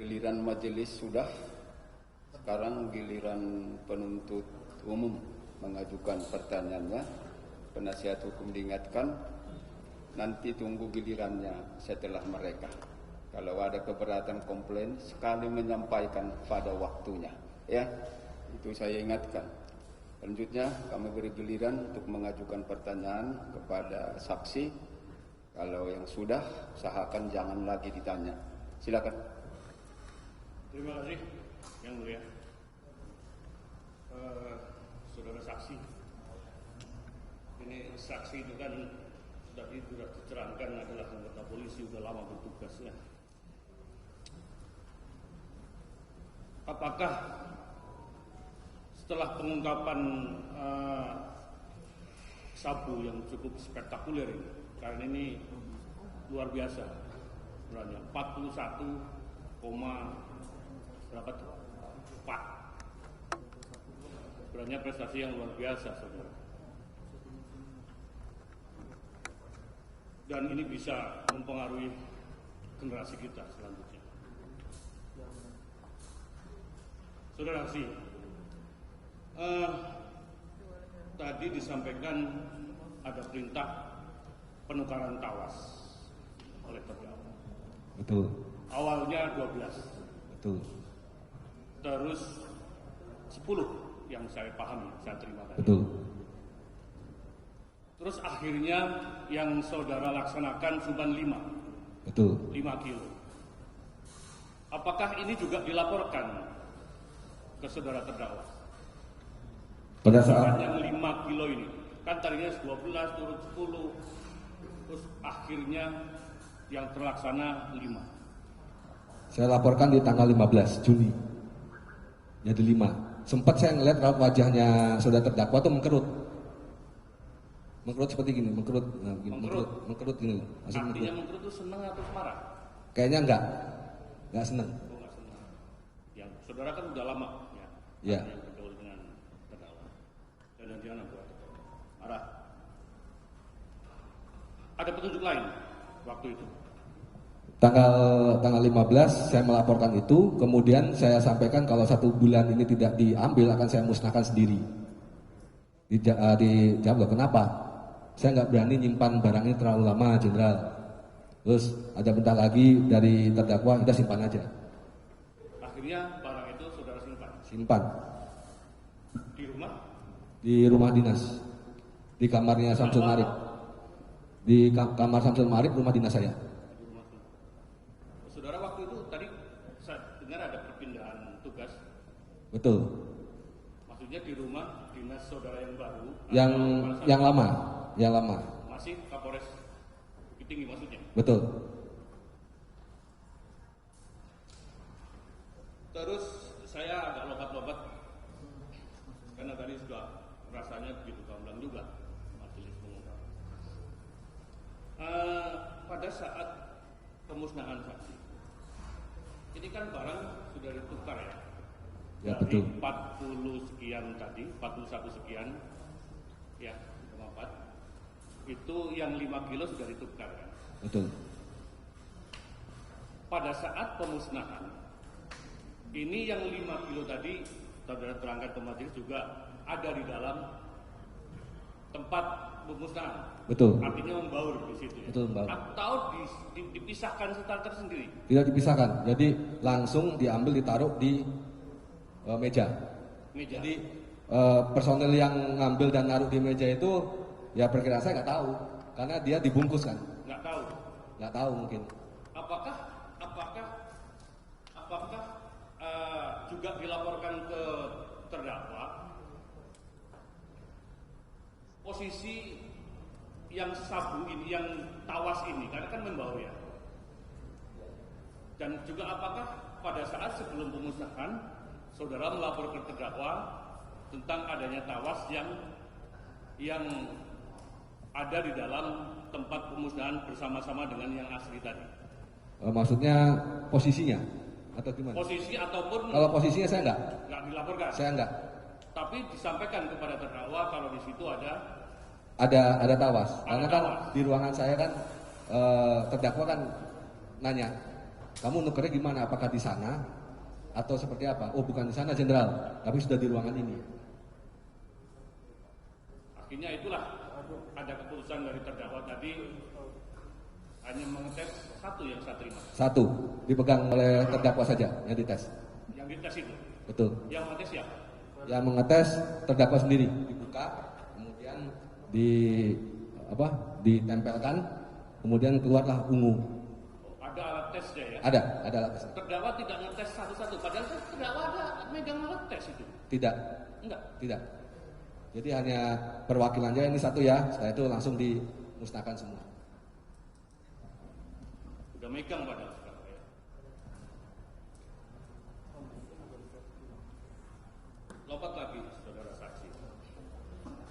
Giliran majelis sudah, sekarang giliran penuntut umum mengajukan pertanyaannya. Penasihat hukum diingatkan, nanti tunggu gilirannya setelah mereka. Kalau ada keberatan komplain, sekali menyampaikan pada waktunya. Ya, itu saya ingatkan. Selanjutnya kami beri giliran untuk mengajukan pertanyaan kepada saksi. Kalau yang sudah, usahakan jangan lagi ditanya. Silakan. Terima kasih, Yang Mulia. Saudara saksi, ini saksi itu kan sudah diterangkan adalah anggota polisi, sudah lama bertugas ya. Apakah setelah pengungkapan sabu yang cukup spektakuler ini, karena ini luar biasa, sebenarnya 41, berapa tuh? 4. Sebenarnya prestasi yang luar biasa, saudara. Dan ini bisa mempengaruhi generasi kita selanjutnya. Saudara saksi, tadi disampaikan ada perintah penukaran tawas oleh terdakwa. Betul. Awalnya 12. Betul. Terus 10 yang saya pahami, saya terima tadi. Betul. Terus akhirnya yang saudara laksanakan cuma 5. Betul. 5 kilo. Apakah ini juga dilaporkan ke saudara terdakwa? Pada saat yang 5 kilo ini, kan tadinya 12 turun 10, terus akhirnya yang terlaksana 5. saya laporkan di tanggal 15 Juni. Jadi 5. Sempat saya ngeliat raut wajahnya saudara terdakwa tuh mengkerut. Mengkerut seperti gini, mengkerut gini. Artinya mengkerut itu senang atau marah? Kayaknya enggak senang. Oh, enggak senang. Yang saudara kan udah lama ya. Iya. Yang bergaul dengan terdakwa. Dan jangan buat marah. Ada petunjuk lain waktu itu? Tanggal 15 saya melaporkan itu, kemudian saya sampaikan kalau 1 bulan ini tidak diambil akan saya musnahkan sendiri. Dijawab, loh, kenapa? Saya nggak berani nyimpan barang ini terlalu lama, Jenderal. Terus ada bentar lagi dari terdakwa, kita simpan aja. Akhirnya barang itu saudara simpan? Simpan. Di rumah? Di rumah dinas. Di kamarnya Samsul Marif. Di kamar Samsul Marif, rumah dinas saya. Saudara waktu itu tadi saya dengar ada perpindahan tugas. Betul. Maksudnya di rumah dinas saudara yang baru. Yang lama. Masih Kapolres Bukit Tinggi maksudnya. Betul. Terus saya agak lompat-lompat karena tadi sudah rasanya begitu gamblang juga majelis pengungkap. Pada saat pemusnahan saksi, ini kan barang sudah ditukar ya. Ya, dari betul. 40 sekian tadi, 41 sekian, ya 4. Itu yang 5 kilo sudah ditukar kan? Betul. Pada saat pemusnahan, ini yang 5 kilo tadi, saudara terangkan ke majelis juga ada di dalam tempat pemusnahan. Betul. Artinya membaur di situ ya? Betul, membaur. Atau dipisahkan starter sendiri? Tidak dipisahkan, jadi langsung diambil ditaruh di meja. Jadi personel yang ngambil dan naruh di meja itu ya perkiraan saya nggak tahu, karena dia dibungkus kan. Nggak tahu. Nggak tahu mungkin. Apakah juga dilaporkan ke terdakwa posisi yang sabu ini, yang tawas ini, karena kan membawa ya. Dan juga apakah pada saat sebelum pemusnahan saudara melapor ke terdakwa tentang adanya tawas yang ada di dalam tempat pemusnahan bersama-sama dengan yang asli tadi? Maksudnya posisinya atau gimana? Posisi ataupun Kalau posisinya saya enggak dilaporkan. Saya enggak. Tapi disampaikan kepada terdakwa kalau di situ ada tawas. Karena kan tawas. di ruangan saya kan terdakwa kan nanya Kamu nukernya gimana? Apakah di sana atau seperti apa? Oh, bukan di sana, Jenderal, tapi sudah di ruangan ini. Akhirnya itulah ada keputusan dari terdakwa tadi hanya mengetes satu yang saya terima. Satu, dipegang oleh terdakwa saja yang dites. Yang dites itu. Betul. Yang mengetes siapa? Yang mengetes terdakwa sendiri, dibuka, kemudian ditempelkan, kemudian keluarlah ungu. Ada alat tesnya ya? Ada alat tes. Terdakwa tidak ngetes satu-satu, padahal kan terdakwa ada megang alat tes itu. Tidak. Enggak. Tidak. Jadi hanya perwakilannya ini satu ya, setelah itu langsung dimusnahkan semua. Udah megang padahal sekarang ya. Lompat lagi saudara saksi.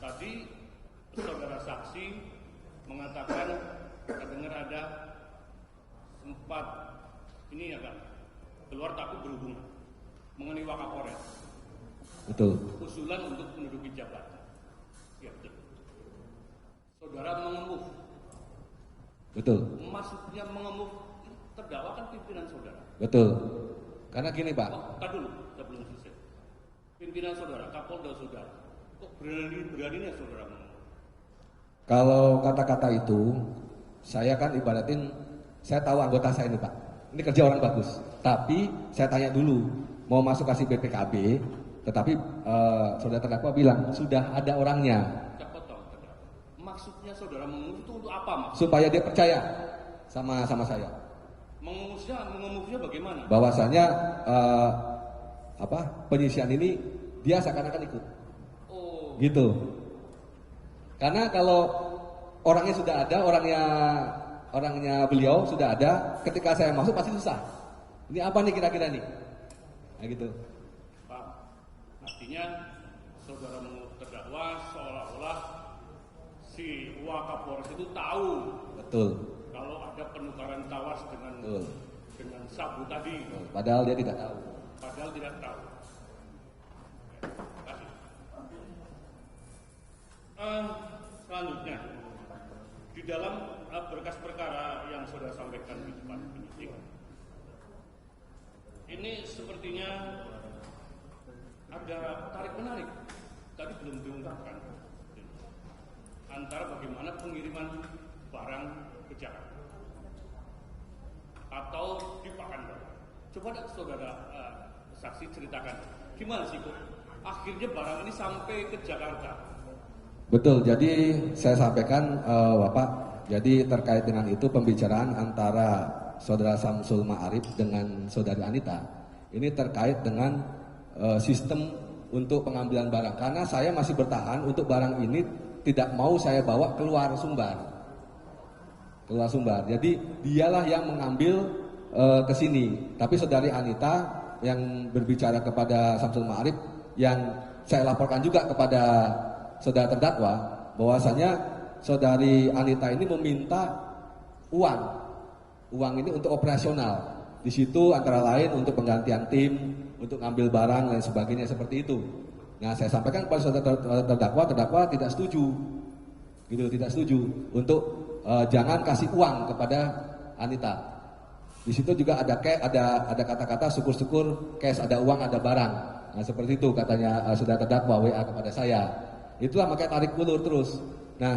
Tadi saudara saksi mengatakan terdengar ada sempat ini ya kan keluar takut berhubungan mengenai Wakapolres. Betul. Usulan untuk menduduki jabatan. Ya betul. Saudara mengemuh. Betul. Maksudnya mengemuh terdakwa kan pimpinan saudara. Betul. Karena gini Pak. Oh, tar dulu, sebelum selesai. Pimpinan saudara, Kapolda saudara. Kok beraninya saudara mengemuh? Kalau kata-kata itu, saya kan ibaratin, saya tahu anggota saya ini Pak. Ini kerja orang bagus. Tapi saya tanya dulu, mau masuk kasih BPKB, tetapi saudara terdakwa bilang sudah ada orangnya. Saya potong terdakwa. Maksudnya saudara mengemuh itu untuk apa maksudnya? Supaya dia percaya sama saya. Mengemuhnya bagaimana? Bahwasanya penyisian ini dia seakan-akan ikut. Oh. Gitu. Karena kalau orangnya sudah ada, orangnya beliau sudah ada, ketika saya masuk pasti susah. Ini apa nih kira-kira nih? Nah gitu. Pak, artinya saudara mengemuh terdakwa seolah-olah si Wakapolres itu tahu. Betul. Kalau ada penukaran tawas dengan sabu tadi. Betul. Padahal dia tidak tahu. Padahal tidak tahu. Kasih. Selanjutnya, di dalam berkas perkara yang sudah sampaikan di depan penyidik, ini sepertinya ada tarik menarik. Tadi belum diungkapkan antara bagaimana pengiriman barang ke Jakarta atau di Pekanbaru. Coba saudara saksi ceritakan gimana sih kok akhirnya barang ini sampai ke Jakarta. Betul, jadi saya sampaikan Bapak, jadi terkait dengan itu pembicaraan antara saudara Samsul Ma'arif dengan saudari Anita, ini terkait dengan sistem untuk pengambilan barang, karena saya masih bertahan untuk barang ini tidak mau saya bawa keluar Sumbar. Jadi dialah yang mengambil ke sini. Tapi saudari Anita yang berbicara kepada Samsul Ma'arif, yang saya laporkan juga kepada saudara terdakwa, bahwasanya saudari Anita ini meminta uang ini untuk operasional. Di situ antara lain untuk penggantian tim, untuk ngambil barang dan sebagainya seperti itu. Nah, saya sampaikan kepada saudara terdakwa tidak setuju, gitu, tidak setuju untuk jangan kasih uang kepada Anita. Di situ juga ada kata-kata syukur-syukur cash, ada uang, ada barang. Nah, seperti itu katanya saudara terdakwa WA kepada saya. Itulah makanya tarik ulur terus. Nah,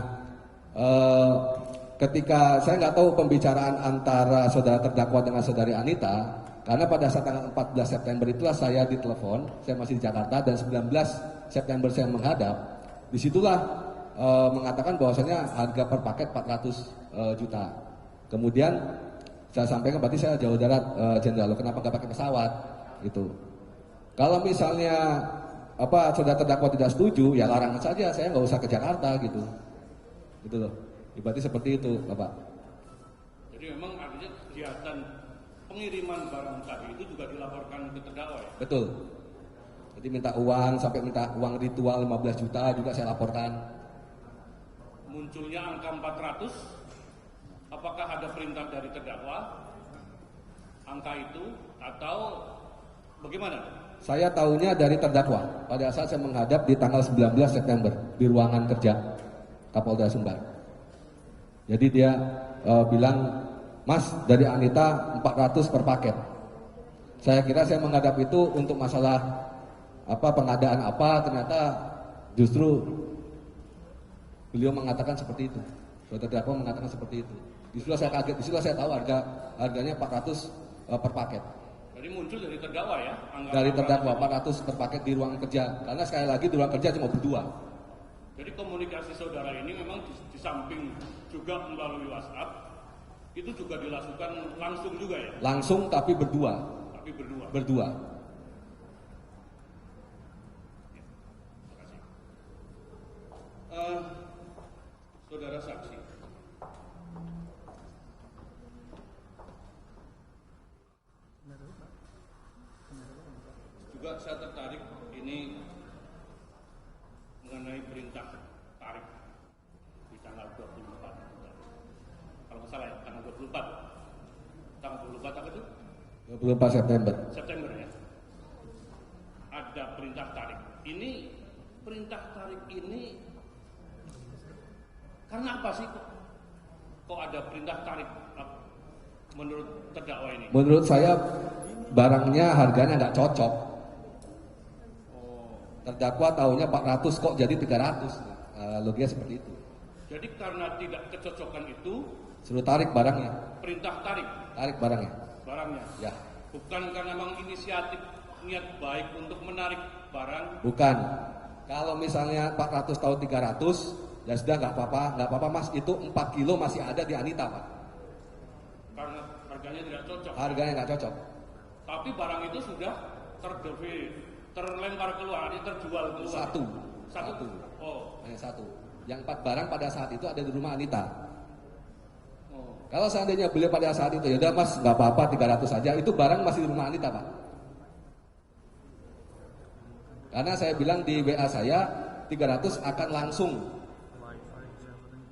ketika saya nggak tahu pembicaraan antara saudara terdakwa dengan saudari Anita, karena pada saat tanggal 14 September itulah saya ditelepon, saya masih di Jakarta, dan 19 September saya menghadap. Disitulah mengatakan bahwasanya harga per paket 400 juta. Kemudian saya sampaikan, berarti saya jauh darat, Jenderal, kenapa nggak pakai pesawat? Gitu. Kalau misalnya saudara terdakwa tidak setuju, ya larangan saja, saya nggak usah ke Jakarta gitu. Gitu loh. Berarti seperti itu, Bapak. Jadi memang artinya kegiatan pengiriman barang tadi itu juga dilaporkan ke terdakwa ya? Betul. Jadi minta uang, sampai minta uang ritual 15 juta juga saya laporkan. Munculnya angka 400, apakah ada perintah dari terdakwa angka itu atau bagaimana? Saya tahunya dari terdakwa pada saat saya menghadap di tanggal 19 September di ruangan kerja Kapolda Sumbar. Jadi dia bilang Mas dari Anita 400 per paket. Saya kira saya menghadap itu untuk masalah pengadaan ternyata justru beliau mengatakan seperti itu. Saudara terdakwa mengatakan seperti itu. Disitulah saya kaget, disitulah saya tahu harganya 400 per paket. Jadi muncul dari terdakwa ya? Dari terdakwa 400 per paket di ruang kerja. Karena sekali lagi di ruang kerja cuma berdua. Jadi komunikasi saudara ini memang di samping juga melalui WhatsApp, itu juga dilakukan langsung juga ya? Langsung tapi berdua. Tapi berdua. Berdua. Saudara saksi, juga saya tertarik ini mengenai perintah tarik di tanggal 24. Kalau nggak salah ya, tanggal 24. Tanggal 24 apa itu? 24 September. September ya. Ada perintah tarik. Ini perintah tarik ini karena apa sih kok ada perintah tarik menurut terdakwa ini? Menurut saya barangnya harganya nggak cocok. Terdakwa tahunya 400 kok jadi 300. Logiknya seperti itu. Jadi karena tidak kecocokan itu suruh tarik barangnya. Perintah tarik. Tarik barangnya. Barangnya. Ya. Bukan karena memang inisiatif niat baik untuk menarik barang. Bukan. Kalau misalnya 400 tahun 300, ya sudah nggak apa-apa Mas. Itu 4 kilo masih ada di Anita Pak. Karena harganya tidak cocok. Harganya nggak cocok. Tapi barang itu sudah terlempar keluar, terjual keluar. Satu. Oh. Hanya satu. Yang 4 barang pada saat itu ada di rumah Anita. Oh. Kalau seandainya beliau pada saat itu, ya udah Mas nggak apa-apa 300 saja. Itu barang masih di rumah Anita Pak. Karena saya bilang di WA saya 300 akan langsung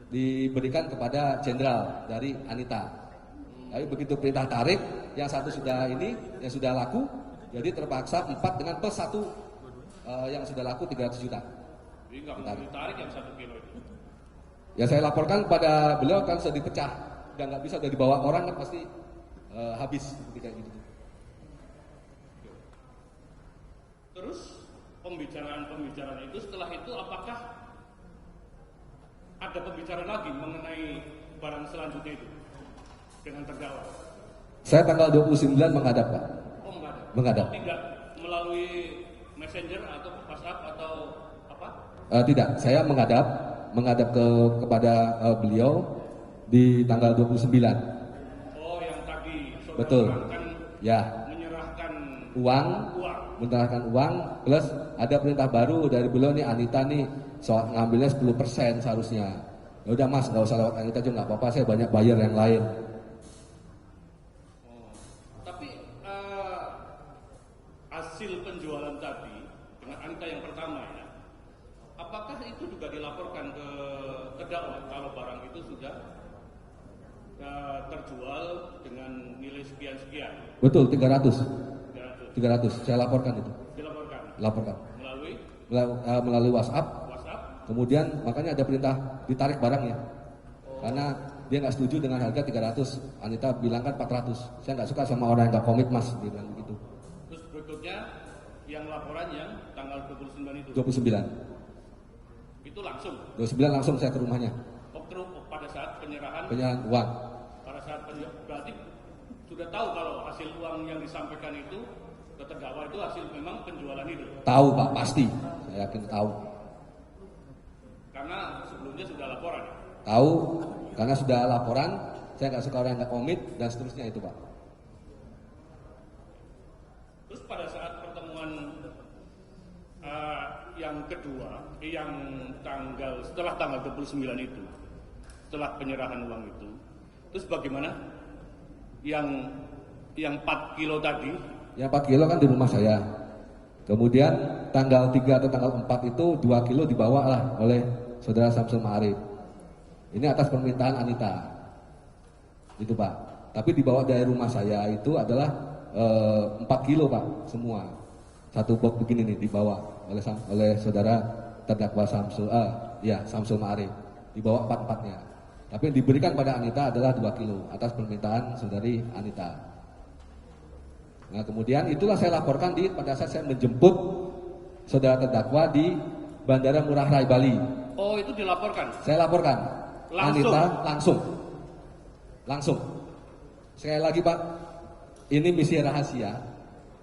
diberikan kepada jenderal dari Anita. Tapi begitu perintah tarik, yang satu sudah yang sudah laku, jadi terpaksa 4 dengan plus 1 yang sudah laku 300 juta. Jadi nggak mau ditarik yang 1 kilo itu. Ya saya laporkan pada beliau kan sudah dipecah, dan nggak bisa, udah dibawa orang kan pasti habis kayak gitu. Terus pembicaraan itu setelah itu apakah ada pembicaraan lagi mengenai barang selanjutnya itu dengan terdakwa? Saya tanggal 29 menghadap Pak. Oh enggak. Menghadap. Tidak melalui messenger atau WhatsApp atau apa? Tidak, saya menghadap kepada beliau di tanggal 29. Oh yang tadi saudara Betul. Ya. Menyerahkan menyerahkan uang plus ada perintah baru dari beliau nih, Anita nih soal ngambilnya 10% seharusnya. Ya udah Mas, nggak usah lewat Anita juga nggak apa-apa, saya banyak bayar yang lain. Tapi hasil penjualan tadi dengan Anita yang pertama ya, apakah itu juga dilaporkan ke terdakwa kalau barang itu sudah terjual dengan nilai sekian-sekian? Betul, 300. Saya laporkan itu. Laporkan. Melalui WhatsApp. Kemudian makanya ada perintah ditarik barangnya. Karena dia nggak setuju dengan harga 300. Anita bilang kan 400. Saya nggak suka sama orang yang nggak komit Mas, dia bilang begitu. Terus berikutnya yang laporan yang tanggal 29 itu. 29. Itu langsung. 29 langsung saya ke rumahnya. Pada saat penyerahan Uang. Pada saat berarti sudah tahu kalau hasil uang yang disampaikan itu ke terdakwa itu hasil memang penjualan itu. Tahu Pak, pasti. Saya yakin tahu. Karena sebelumnya sudah laporan. Tahu, karena sudah laporan. Saya nggak suka orang yang nggak komit dan seterusnya itu Pak. Terus pada saat pertemuan yang kedua, yang setelah tanggal 29 itu, setelah penyerahan uang itu, terus bagaimana? Yang 4 kilo tadi? Yang 4 kilo kan di rumah saya. Kemudian tanggal 3 atau tanggal 4 itu 2 kilo dibawa lah oleh saudara Samsul Ma'arif. Ini atas permintaan Anita. Itu Pak. Tapi dibawa dari rumah saya itu adalah 4 kilo Pak, semua. Satu box begini nih dibawa oleh saudara terdakwa Samsul Ma'arif. Dibawa 4-4-nya. Tapi yang diberikan pada Anita adalah 2 kilo atas permintaan saudari Anita. Nah kemudian itulah saya laporkan pada saat saya menjemput saudara terdakwa di Bandara Ngurah Rai Bali. Oh itu dilaporkan? Saya laporkan. Langsung? Anita langsung. Sekali lagi Pak, ini misi rahasia.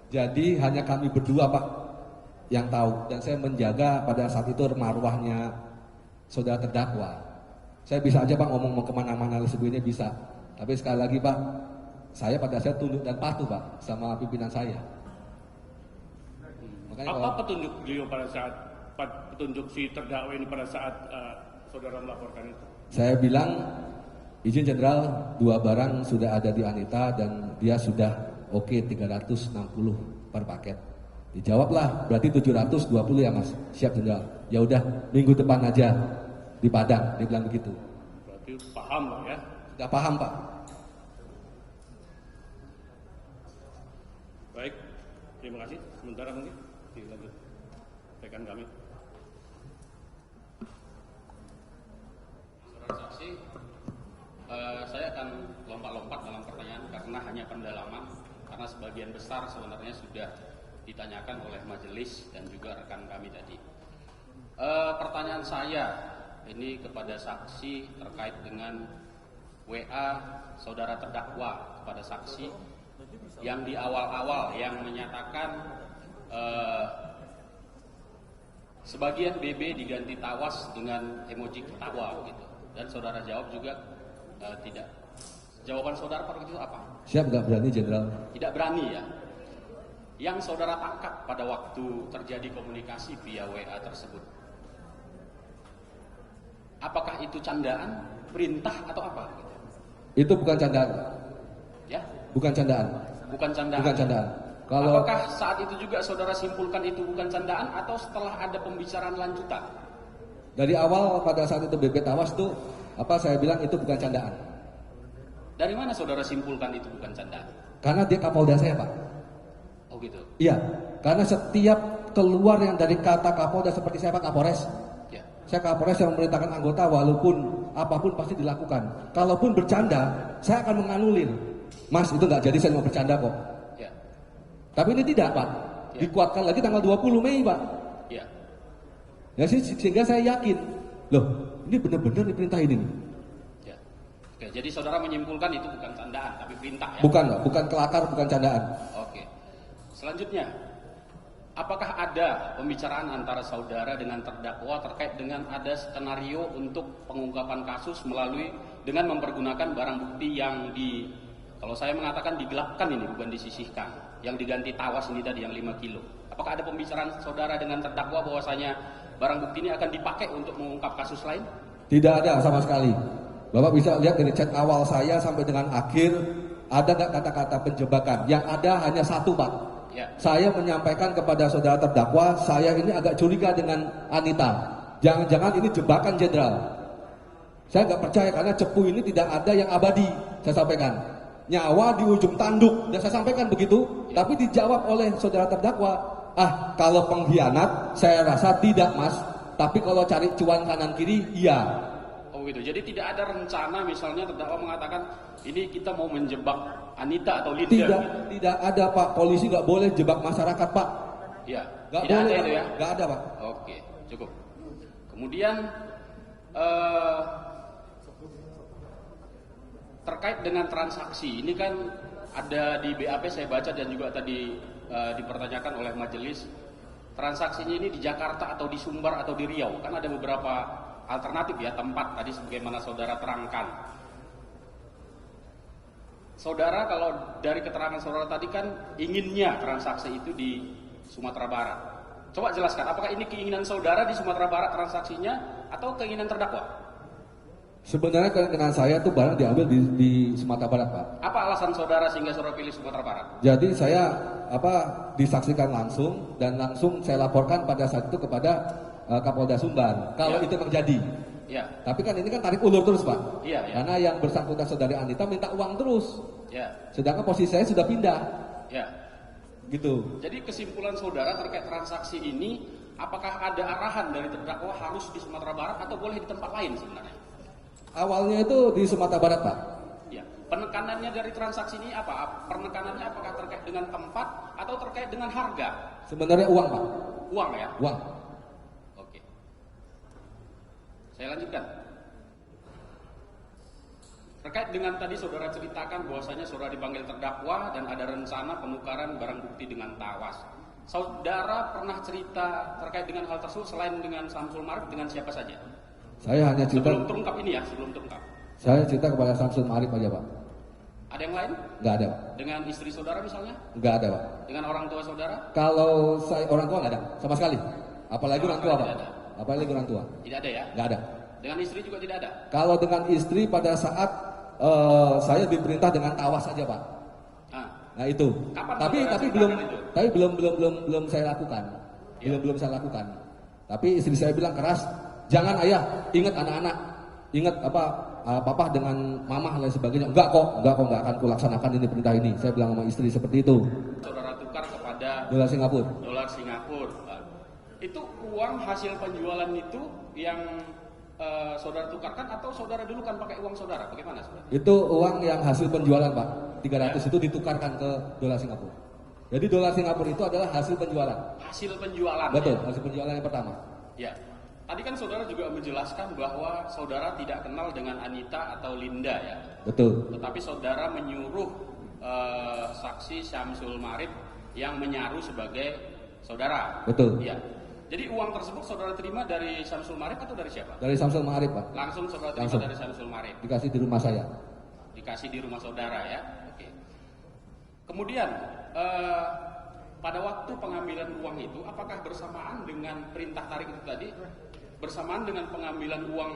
Jadi hanya kami berdua Pak yang tahu. Dan saya menjaga pada saat itu marwahnya saudara terdakwa. Saya bisa aja Pak ngomong mau kemana-mana sebelumnya bisa. Tapi sekali lagi Pak, saya pada saat tunduk dan patuh Pak sama pimpinan saya. Makanya apa petunjuk beliau pada saat petunjuk si terdakwa ini pada saat saudara melaporkan itu? Saya bilang izin jenderal 2 barang sudah ada di Anita dan dia sudah oke 360 per paket. Dijawablah berarti 720 ya Mas. Siap jenderal. Ya udah minggu depan aja di Padang, dia bilang begitu. Berarti paham Pak ya? Sudah paham Pak. Baik, terima kasih. Sementara mungkin dilanjut rekan kami. Saudara saksi, saya akan lompat-lompat dalam pertanyaan karena hanya pendalaman, karena sebagian besar sebenarnya sudah ditanyakan oleh majelis dan juga rekan kami tadi. Pertanyaan saya ini kepada saksi terkait dengan WA saudara terdakwa kepada saksi yang di awal-awal yang menyatakan sebagian BB diganti tawas dengan emoji ketawa gitu. Dan saudara jawab juga tidak. Jawaban saudara pada itu apa? Siap nggak berani jenderal? Tidak berani ya. Yang saudara tangkap pada waktu terjadi komunikasi via WA tersebut, apakah itu candaan, perintah atau apa? Itu bukan candaan. Ya? Bukan candaan. Bukan candaan. Bukan candaan. Kalau apakah saat itu juga saudara simpulkan itu bukan candaan atau setelah ada pembicaraan lanjutan? dari awal pada saat itu BP tawas itu saya bilang itu bukan candaan. Dari mana saudara simpulkan itu bukan candaan? Karena dia Kapolda saya Pak. Oh gitu. Iya. Karena setiap keluar yang dari kata Kapolda seperti saya Pak Kapolres. Ya. Saya Kapolres yang memerintahkan anggota walaupun apapun pasti dilakukan. Kalaupun bercanda, saya akan menganulir. Mas itu nggak jadi saya mau bercanda kok. Ya. Tapi ini tidak Pak. Ya. Dikuatkan lagi tanggal 20 Mei Pak. Ya. Ya sehingga saya yakin, loh ini benar-benar diperintahin ini. Ya. Oke, jadi saudara menyimpulkan itu bukan candaan tapi perintah ya? Bukan Pak, bukan kelakar, bukan candaan. Oke. Selanjutnya, apakah ada pembicaraan antara saudara dengan terdakwa terkait dengan ada skenario untuk pengungkapan kasus melalui dengan mempergunakan barang bukti yang kalau saya mengatakan digelapkan ini bukan disisihkan, yang diganti tawas ini tadi yang 5 kilo. Apakah ada pembicaraan saudara dengan terdakwa bahwasanya barang bukti ini akan dipakai untuk mengungkap kasus lain? Tidak ada sama sekali. Bapak bisa lihat dari chat awal saya sampai dengan akhir, ada nggak kata-kata penjebakan? Yang ada hanya satu Pak. Ya. Saya menyampaikan kepada saudara terdakwa, saya ini agak curiga dengan Anita. Jangan-jangan ini jebakan jenderal. Saya nggak percaya karena cepu ini tidak ada yang abadi. Saya sampaikan. Nyawa di ujung tanduk. Dan saya sampaikan begitu. Ya. Tapi dijawab oleh saudara terdakwa, kalau pengkhianat saya rasa tidak Mas. Tapi kalau cari cuan kanan kiri, iya. Oh gitu. Jadi tidak ada rencana misalnya terdakwa mengatakan ini kita mau menjebak Anita atau Linda. Tidak ada Pak. Polisi nggak boleh jebak masyarakat Pak. Ya. Nggak Tidak boleh ada Pak. itu ya. Nggak ada Pak. Oke, cukup. Kemudian terkait dengan transaksi ini kan ada di BAP saya baca dan juga tadi dipertanyakan oleh majelis, transaksinya ini di Jakarta atau di Sumbar atau di Riau, kan ada beberapa alternatif ya tempat tadi sebagaimana saudara terangkan. Saudara kalau dari keterangan saudara tadi kan inginnya transaksi itu di Sumatera Barat. Coba jelaskan apakah ini keinginan saudara di Sumatera Barat transaksinya atau keinginan terdakwa? Sebenarnya keinginan saya itu barang diambil di Sumatera Barat Pak. Apa alasan saudara sehingga saudara pilih Sumatera Barat? Jadi saya disaksikan langsung dan langsung saya laporkan pada saat itu kepada Kapolda Sumbar kalau Ya. itu terjadi. Ya. Tapi kan ini kan tarik ulur terus Pak. Iya, ya. Karena yang bersangkutan saudari Anita minta uang terus. Ya. Sedangkan posisi saya sudah pindah. Ya. Gitu. Jadi kesimpulan saudara terkait transaksi ini, apakah ada arahan dari terdakwa harus di Sumatera Barat atau boleh di tempat lain sebenarnya? Awalnya itu di Sumatera Barat, Pak. Ya. Penekanannya dari transaksi ini apa? Penekanannya apakah terkait dengan tempat atau terkait dengan harga? Sebenarnya uang, Pak. Uang ya? Uang. Oke. Saya lanjutkan. Terkait dengan tadi saudara ceritakan bahwasanya saudara dipanggil terdakwa dan ada rencana penukaran barang bukti dengan tawas. Saudara pernah cerita terkait dengan hal tersebut selain dengan Samsul Marif dengan siapa saja? Saya hanya cerita. Sebelum terungkap ini ya, sebelum terungkap. Saya cerita kepada Samsul Marif aja, Pak. Ada yang lain? Nggak ada, Pak. Dengan istri saudara misalnya? Nggak ada, Pak. Dengan orang tua saudara? Kalau saya orang tua nggak ada, sama sekali. Apalagi orang tua, Pak. Tidak ada. Apalagi orang tua. Tidak ada ya? Nggak ada. Dengan istri juga tidak ada? Kalau dengan istri pada saat saya diperintah dengan tawas saja, Pak. Nah itu. Kapan Tapi belum saya lakukan. Ya. Belum saya lakukan. Tapi istri saya bilang keras, jangan ayah, ingat anak-anak, ingat papa dengan mama dan sebagainya. Enggak akan kulaksanakan ini perintah ini. Saya bilang sama istri seperti itu. Saudara tukar kepada Dolar Singapura. dolar Singapura. Itu uang hasil penjualan itu yang saudara tukarkan atau saudara dulu kan pakai uang saudara? Bagaimana saudara? Itu uang yang hasil penjualan, Pak. 300 itu ditukarkan ke dolar Singapura. Jadi dolar Singapura itu adalah hasil penjualan. Hasil penjualan. Betul, Ya? hasil penjualan yang pertama. Ya. Tadi kan saudara juga menjelaskan bahwa saudara tidak kenal dengan Anita atau Linda ya. Betul. Tetapi saudara menyuruh saksi Syamsul Marif yang menyaru sebagai saudara. Betul. Iya. Jadi uang tersebut saudara terima dari Syamsul Marif atau dari siapa? Dari Samsul Ma'arif, Pak. Langsung saudara terima Langsung. dari Syamsul Marif. Dikasih di rumah saya. Dikasih di rumah saudara ya. Oke. Kemudian pada waktu pengambilan uang itu apakah bersamaan dengan perintah tarik itu tadi? Bersamaan dengan pengambilan uang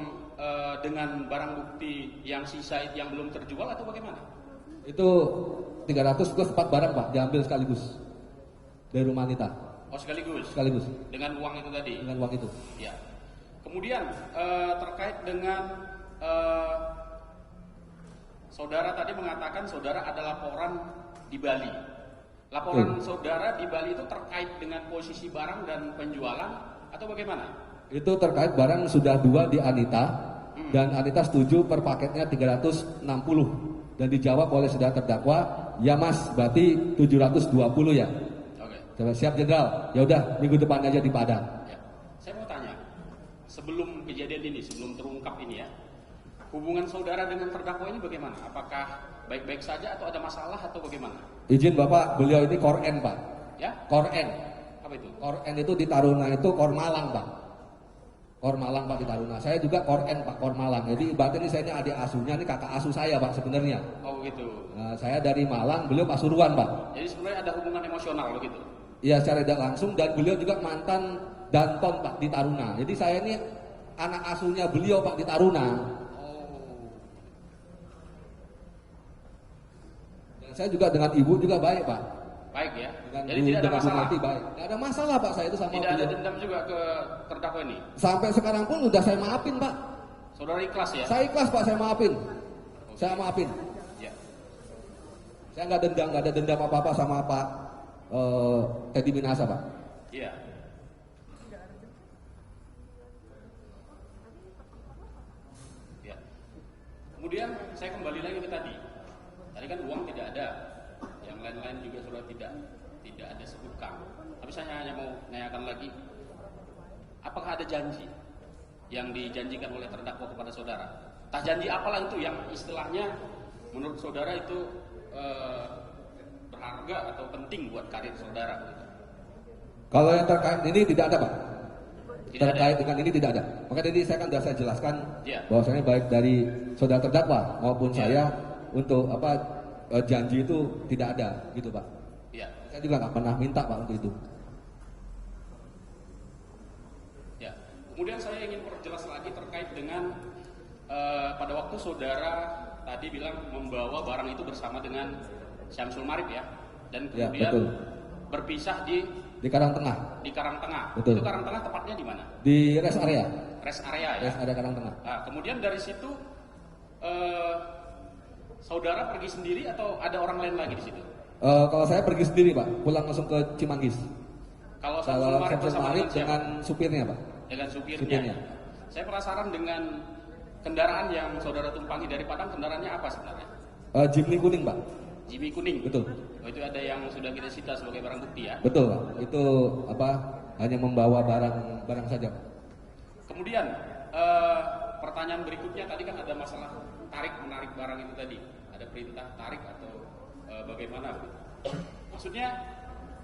dengan barang bukti yang sisa yang belum terjual atau bagaimana? Itu 300 plus 4 barang, Pak, diambil sekaligus dari rumah Anita. Oh sekaligus? Sekaligus Dengan uang itu tadi? dengan uang itu. Ya. Kemudian terkait dengan saudara tadi mengatakan saudara ada laporan di Bali. Laporan saudara di Bali itu terkait dengan posisi barang dan penjualan atau bagaimana? Itu terkait barang sudah 2 di Anita dan Anita setuju per paketnya 360 dan dijawab oleh saudara terdakwa, ya Mas, berarti 720 ya. Oke. Siap Jenderal. Ya udah, minggu depan aja di Padang. Ya. Saya mau tanya, sebelum kejadian ini, sebelum terungkap ini ya, hubungan saudara dengan terdakwa ini bagaimana? Apakah baik-baik saja atau ada masalah atau bagaimana? Izin Bapak, beliau ini Koren, Pak. Ya? Koren. Apa itu? Koren itu di Taruna itu Kor Malang, Pak. Kor Malang, Pak, di Taruna. Saya juga Koren, Pak, Kor Malang. Jadi ibaratnya ini saya ini adik asuhnya, ini kakak asuh saya, Pak, sebenarnya. Oh gitu. Nah, saya dari Malang, beliau Pasuruan, Pak. Jadi sebenarnya ada hubungan emosional begitu. Iya, secara tidak langsung, dan beliau juga mantan Danton, Pak, di Taruna. Jadi saya ini anak asuhnya beliau, Pak, di Taruna. Oh. Dan saya juga dengan ibu juga baik, Pak. Baik ya. Dengan Jadi Bu, tidak ada dengan Bu masalah. Marti baik. Tidak ada masalah, Pak, saya itu sama Tidak ada beliau. dendam juga ke terdakwa ini. Sampai sekarang pun udah saya maafin, Pak. Saudara ikhlas ya? Saya ikhlas, Pak, saya maafin. Saya maafin. Ya. Saya nggak ada dendam apa-apa sama Pak Teddy Minasa, Pak. Iya. Ya. Kemudian saya kembali lagi ke tadi. Tadi kan uang tidak ada, yang lain-lain juga sudah tidak ada sebutkan. Tapi saya hanya mau menanyakan lagi, apakah ada janji yang dijanjikan oleh terdakwa kepada saudara? Entah janji apalah itu yang istilahnya menurut saudara itu berharga atau penting buat karir saudara gitu. Kalau yang terkait ini tidak ada, Pak. Tidak Terkait ada. dengan ini tidak ada. Maka tadi saya kan sudah saya jelaskan Iya. bahwasanya baik dari saudara terdakwa maupun Iya. saya untuk janji itu tidak ada, gitu, Pak. Iya. Saya juga nggak pernah minta, Pak, untuk itu. Ya. Kemudian saya ingin perjelas lagi terkait dengan pada waktu saudara tadi bilang membawa barang itu bersama dengan Syamsul Marif ya, dan Ya, kemudian betul. berpisah di Di Karangtengah, Karangtengah. Betul. Itu Karangtengah tepatnya di mana? di rest area, Rest area ya. rest area Karangtengah. Nah, kemudian dari situ saudara pergi sendiri atau ada orang lain lagi di situ? Kalau saya pergi sendiri, Pak, pulang langsung ke Cimanggis. Kalau Syamsul Kalau Marif Samsul bersama Marif dengan siapa? dengan supirnya, Pak. Dengan supirnya. Supirnya. Saya penasaran dengan kendaraan yang saudara tumpangi dari Padang, kendaraannya apa sebenarnya? Jimny kuning, Pak. Jimny kuning. Betul. Oh, itu ada yang sudah kita sita sebagai barang bukti ya? Betul, Pak. Itu hanya membawa barang saja. Kemudian pertanyaan berikutnya tadi kan ada masalah tarik menarik barang itu tadi, ada perintah tarik atau bagaimana? Maksudnya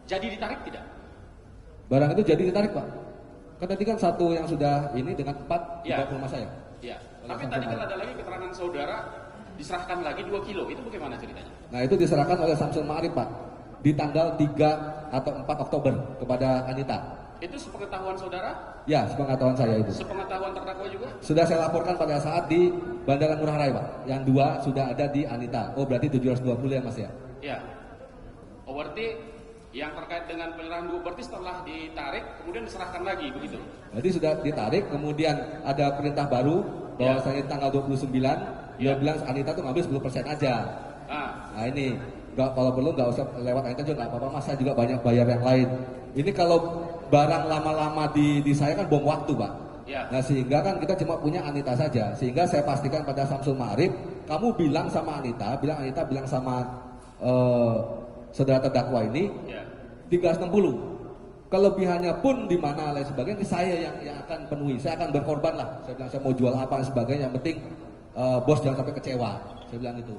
jadi ditarik tidak? Barang itu jadi ditarik, Pak. Kan tadi kan satu yang sudah ini dengan 4 Ya. dibawa ke rumah saya. Ya. Tapi tadi kan ada lagi keterangan saudara diserahkan lagi 2 kilo. Itu bagaimana ceritanya? Nah, itu diserahkan oleh Samsul Ma'arif, Pak, di tanggal 3 atau 4 Oktober kepada Anita. Itu sepengetahuan saudara? Ya, sepengetahuan saya itu. Sepengetahuan terdakwa juga? Sudah saya laporkan pada saat di Bandara Ngurah Rai, Pak. Yang 2 sudah ada di Anita. Oh, berarti 720 ya, Mas ya? Ya. Oh, berarti yang terkait dengan penyerahan dua berarti setelah ditarik kemudian diserahkan lagi begitu? Jadi sudah ditarik, kemudian ada perintah baru bahwasanya tanggal 29 dia bilang Anita tuh ngambil 10% aja. Nah ini kalau perlu nggak usah lewat Anita juga nggak apa-apa, Mas, saya juga banyak bayar yang lain. Ini kalau barang lama-lama di saya kan bom waktu, Pak. Ya. Nah sehingga kan kita cuma punya Anita saja, sehingga saya pastikan pada Samsul Ma'arif, kamu bilang sama Anita bilang sama saudara terdakwa ini, Ya. 360. Kelebihannya pun di mana lain sebagainya, saya yang akan penuhi, saya akan berkorban lah. Saya bilang saya mau jual apa dan sebagainya, yang penting bos jangan sampai kecewa. Saya bilang itu.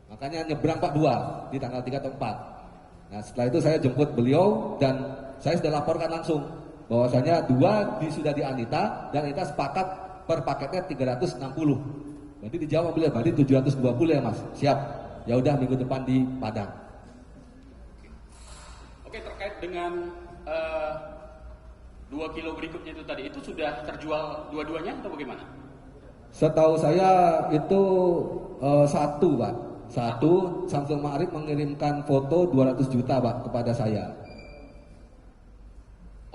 Makanya nyebrang Pak 2 di tanggal 3 atau 4. Nah setelah itu saya jemput beliau dan saya sudah laporkan langsung bahwasanya 2 sudah di Anita dan Anita sepakat per paketnya 360. Berarti dijawab beliau, berarti 720 ya, Mas. Siap. Ya udah minggu depan di Padang. Oke, terkait dengan 2 kilo berikutnya itu tadi, itu sudah terjual dua-duanya atau bagaimana? Setahu saya itu 1, Pak. 1, Samsul Ma'arif mengirimkan foto 200 juta, Pak, kepada saya.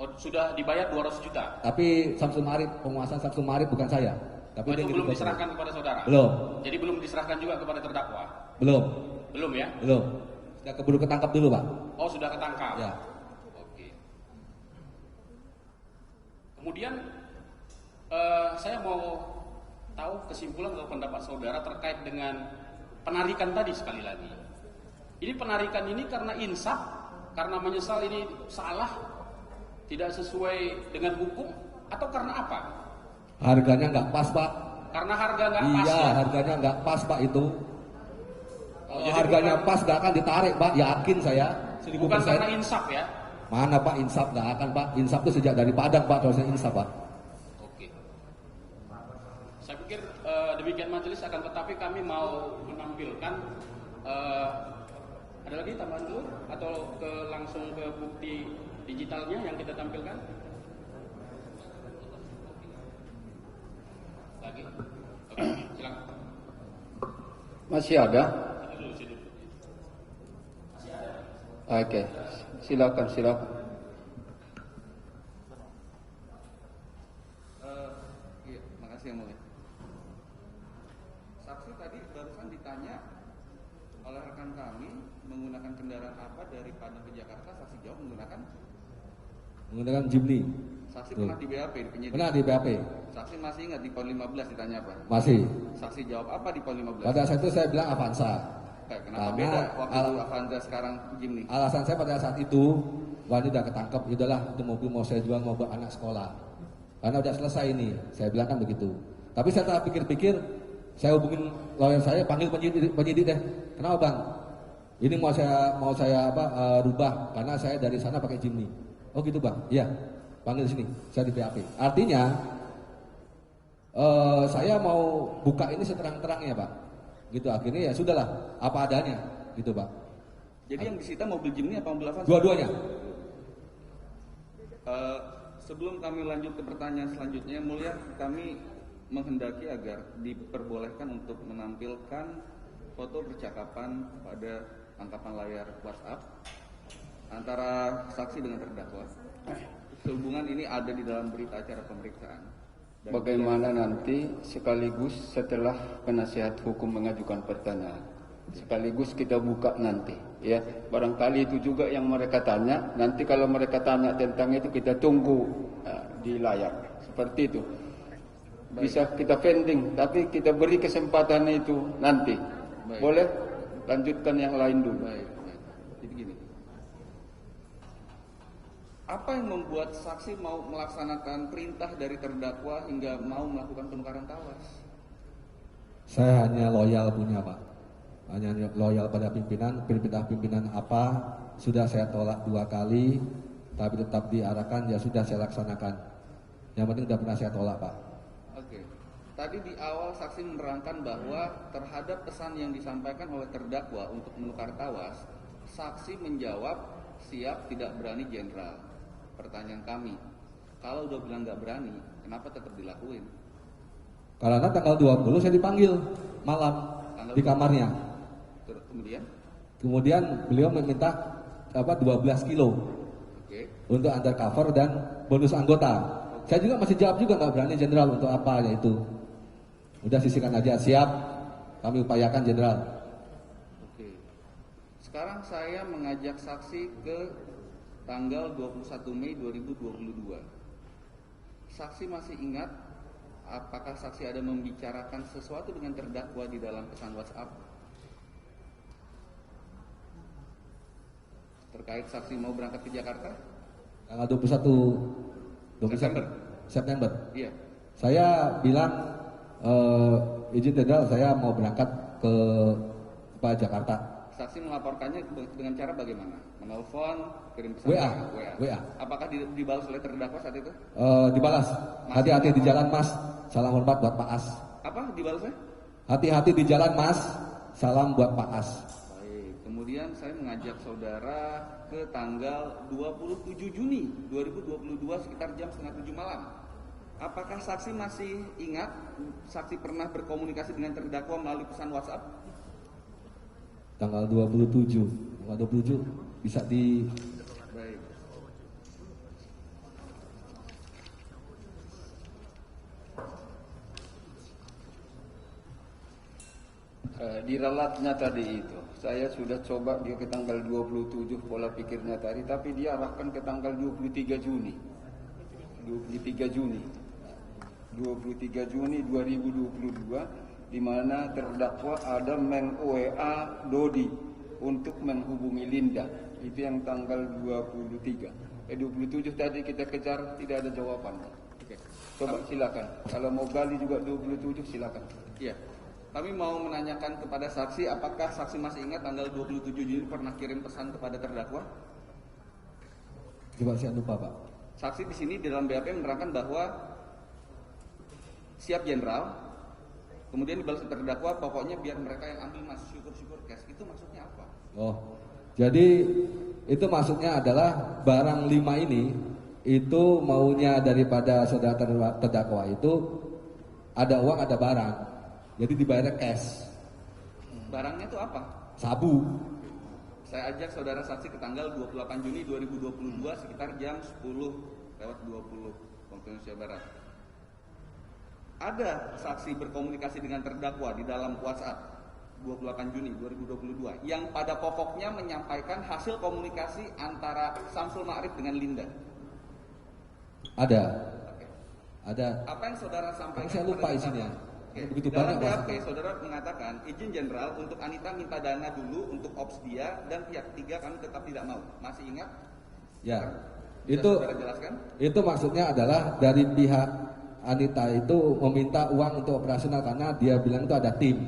Oh, sudah dibayar 200 juta? Tapi Samsul Ma'arif, penguasaan Samsul Ma'arif bukan saya. Tapi itu belum ngirim diserahkan kepada saudara? Belum. Jadi belum diserahkan juga kepada terdakwa? Belum. Belum ya? Belum. Sudah keburu ketangkap dulu, Pak. Oh, sudah ketangkap? Ya. Oke. Kemudian saya mau tahu kesimpulan atau pendapat saudara terkait dengan penarikan tadi sekali lagi. Ini penarikan ini karena insaf, karena menyesal ini salah, tidak sesuai dengan hukum, atau karena apa? Harganya nggak pas, Pak. Karena harga nggak pas. Iya, ya? harganya nggak pas, Pak, itu. Oh, Kalau harganya pas nggak akan ditarik, Pak. Yakin saya. 1000%. Bukan karena insaf ya? Mana, Pak, insaf nggak akan, Pak. Insaf itu sejak dari Padang, Pak. Terusnya insaf, Pak. Oke. Saya pikir demikian majelis, akan tetapi kami mau menampilkan ada lagi tambahan dulu atau langsung ke bukti digitalnya yang kita tampilkan? Lagi? Oke, silakan. Masih ada? Oke, silakan. Iya, makasih yang mulia. Saksi tadi barusan ditanya oleh rekan kami menggunakan kendaraan apa dari Padang ke Jakarta. Saksi jawab Menggunakan Jimny. Saksi Betul. pernah di BAP di penyidik. Pernah di BAP. Saksi masih ingat di PON 15 ditanya apa? Masih. Saksi jawab apa di PON 15? Pada saat itu saya bilang Avanza. Kenapa Karena beda waktu itu Avanza sekarang Jimny? Alasan saya pada saat itu, wah ini udah ketangkep, udahlah itu mobil mau saya jual mau buat anak sekolah. Karena udah selesai ini, saya bilang kan begitu. Tapi saya tak pikir-pikir, saya hubungin lawyer saya, panggil penyidik deh. Kenapa, Bang? Ini mau saya rubah karena saya dari sana pakai Jimny. Oh gitu, Bang? Iya. Panggil sini, saya di BAP. Artinya saya mau buka ini seterang-terangnya, Pak. Gitu, akhirnya ya sudahlah, apa adanya, gitu, Pak. Jadi yang disita mobil Jimny apa mobil Avanza? Dua-duanya. Sebelum kami lanjut ke pertanyaan selanjutnya, yang mulia, kami menghendaki agar diperbolehkan untuk menampilkan foto percakapan pada tangkapan layar WhatsApp antara saksi dengan terdakwa. Sehubungan ini ada di dalam berita acara pemeriksaan. Dan Bagaimana nanti sekaligus setelah penasihat hukum mengajukan pertanyaan, sekaligus kita buka nanti, ya. Barangkali itu juga yang mereka tanya. Nanti kalau mereka tanya tentang itu kita tunggu di layar, seperti itu. bisa kita pending, tapi kita beri kesempatan itu nanti. Baik. Boleh? Lanjutkan yang lain dulu. Baik. Jadi gini. Apa yang membuat saksi mau melaksanakan perintah dari terdakwa hingga mau melakukan penukaran tawas? Saya hanya loyal punya Pak. Hanya loyal pada pimpinan apa sudah saya tolak 2 kali, tapi tetap diarahkan ya sudah saya laksanakan. Yang penting tidak pernah saya tolak Pak. Oke. Tadi di awal saksi menerangkan bahwa terhadap pesan yang disampaikan oleh terdakwa untuk menukar tawas, saksi menjawab siap, tidak berani jenderal. Pertanyaan kami, kalau udah bilang nggak berani, kenapa tetap dilakuin? Karena tanggal 20 saya dipanggil malam di kamarnya. Kemudian beliau meminta 12 kilo untuk undercover dan bonus anggota. Saya juga masih jawab juga nggak berani jenderal, untuk apa ya itu. Udah sisihkan aja, siap, kami upayakan jenderal. Oke. Sekarang saya mengajak saksi ke tanggal 21 Mei 2022. Saksi masih ingat apakah saksi ada membicarakan sesuatu dengan terdakwa di dalam pesan WhatsApp? Terkait saksi mau berangkat ke Jakarta? Tanggal 21 September. Iya. Saya bilang izin jenderal, saya mau berangkat ke Jakarta. Saksi melaporkannya dengan cara bagaimana? Menelpon, kirim pesan WA. Apakah dibalas oleh terdakwa saat itu? Dibalas. Hati-hati di jalan Mas. Salam hormat buat Pak As. Apa dibalasnya? Hati-hati di jalan Mas. Salam buat Pak As. Baik. Kemudian saya mengajak saudara ke tanggal 27 Juni 2022 sekitar jam 6:30 malam. Apakah saksi masih ingat saksi pernah berkomunikasi dengan terdakwa melalui pesan WhatsApp? Tanggal 27 bisa di... Baik. Diralatnya tadi itu, saya sudah coba dia ke tanggal 27 pola pikirnya tadi, tapi dia arahkan ke tanggal 23 Juni 2022, di mana terdakwa ada meng-WA Dodi untuk menghubungi Linda. Itu yang tanggal 27 tadi kita kejar, tidak ada jawaban. Oke. Coba silakan. Kalau mau gali juga 27 silakan. Iya. Kami mau menanyakan kepada saksi, apakah saksi masih ingat tanggal 27 Juni pernah kirim pesan kepada terdakwa? Coba saya lupa Pak. Saksi di sini dalam BAP menerangkan bahwa siap jenderal, kemudian dibalas terdakwa, pokoknya biar mereka yang ambil Mas, syukur-syukur cash. Itu maksudnya apa? Oh, jadi itu maksudnya adalah barang 5 ini itu maunya daripada saudara terdakwa itu ada uang, ada barang. Jadi dibayar cash. Barangnya itu apa? Sabu. Saya ajak saudara saksi ke tanggal 28 Juni 2022 sekitar jam 10:20 waktu Indonesia Barat. Ada saksi berkomunikasi dengan terdakwa di dalam WhatsApp 28 Juni 2022 yang pada pokoknya menyampaikan hasil komunikasi antara Samsul Ma'arif dengan Linda. Ada. Oke. Ada. Apa yang saudara sampaikan? Saya lupa isinya. Begitu dalam banyak. BAP saudara mengatakan izin jenderal untuk Anita minta dana dulu untuk ops dia dan pihak ketiga kami tetap tidak mau. Masih ingat? Ya. Bisa Itu saudara jelaskan? Itu maksudnya adalah dari pihak Anita itu meminta uang untuk operasional karena dia bilang itu ada tim.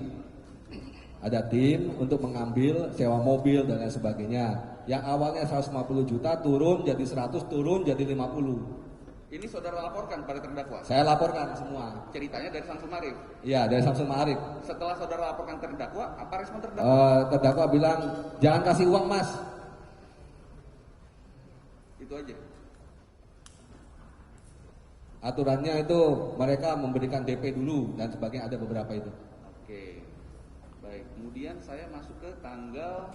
Ada tim untuk mengambil sewa mobil dan lain sebagainya. Yang awalnya 150 juta turun jadi 100, turun jadi 50. Ini saudara laporkan pada terdakwa? Saya laporkan semua. Ceritanya dari Samsul Ma'arif? Iya, dari Samsul Ma'arif. Setelah saudara laporkan terdakwa, apa respon terdakwa? Terdakwa bilang, jangan kasih uang Mas. Itu aja. Aturannya itu mereka memberikan DP dulu dan sebagainya, ada beberapa itu. Oke. Baik, kemudian saya masuk ke tanggal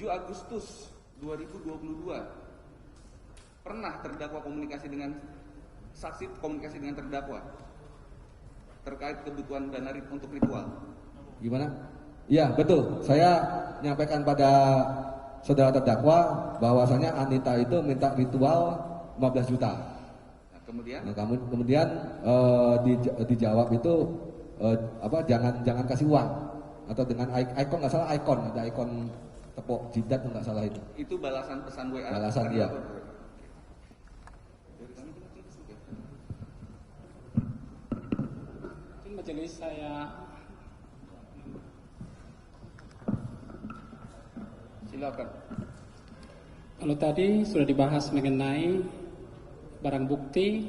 7 Agustus 2022 pernah terdakwa komunikasi dengan saksi, komunikasi dengan terdakwa terkait kebutuhan dana untuk ritual. Gimana? Iya, betul. Saya menyampaikan pada saudara terdakwa bahwasanya Anita itu minta ritual 15 juta. Nah, kemudian dijawab itu jangan kasih uang, atau dengan ikon, nggak salah ikon, ada ikon tepuk jidat nggak salah itu. Itu balasan pesan WA. Balasan dia. Majelis, saya silakan. kalau tadi sudah dibahas mengenai barang bukti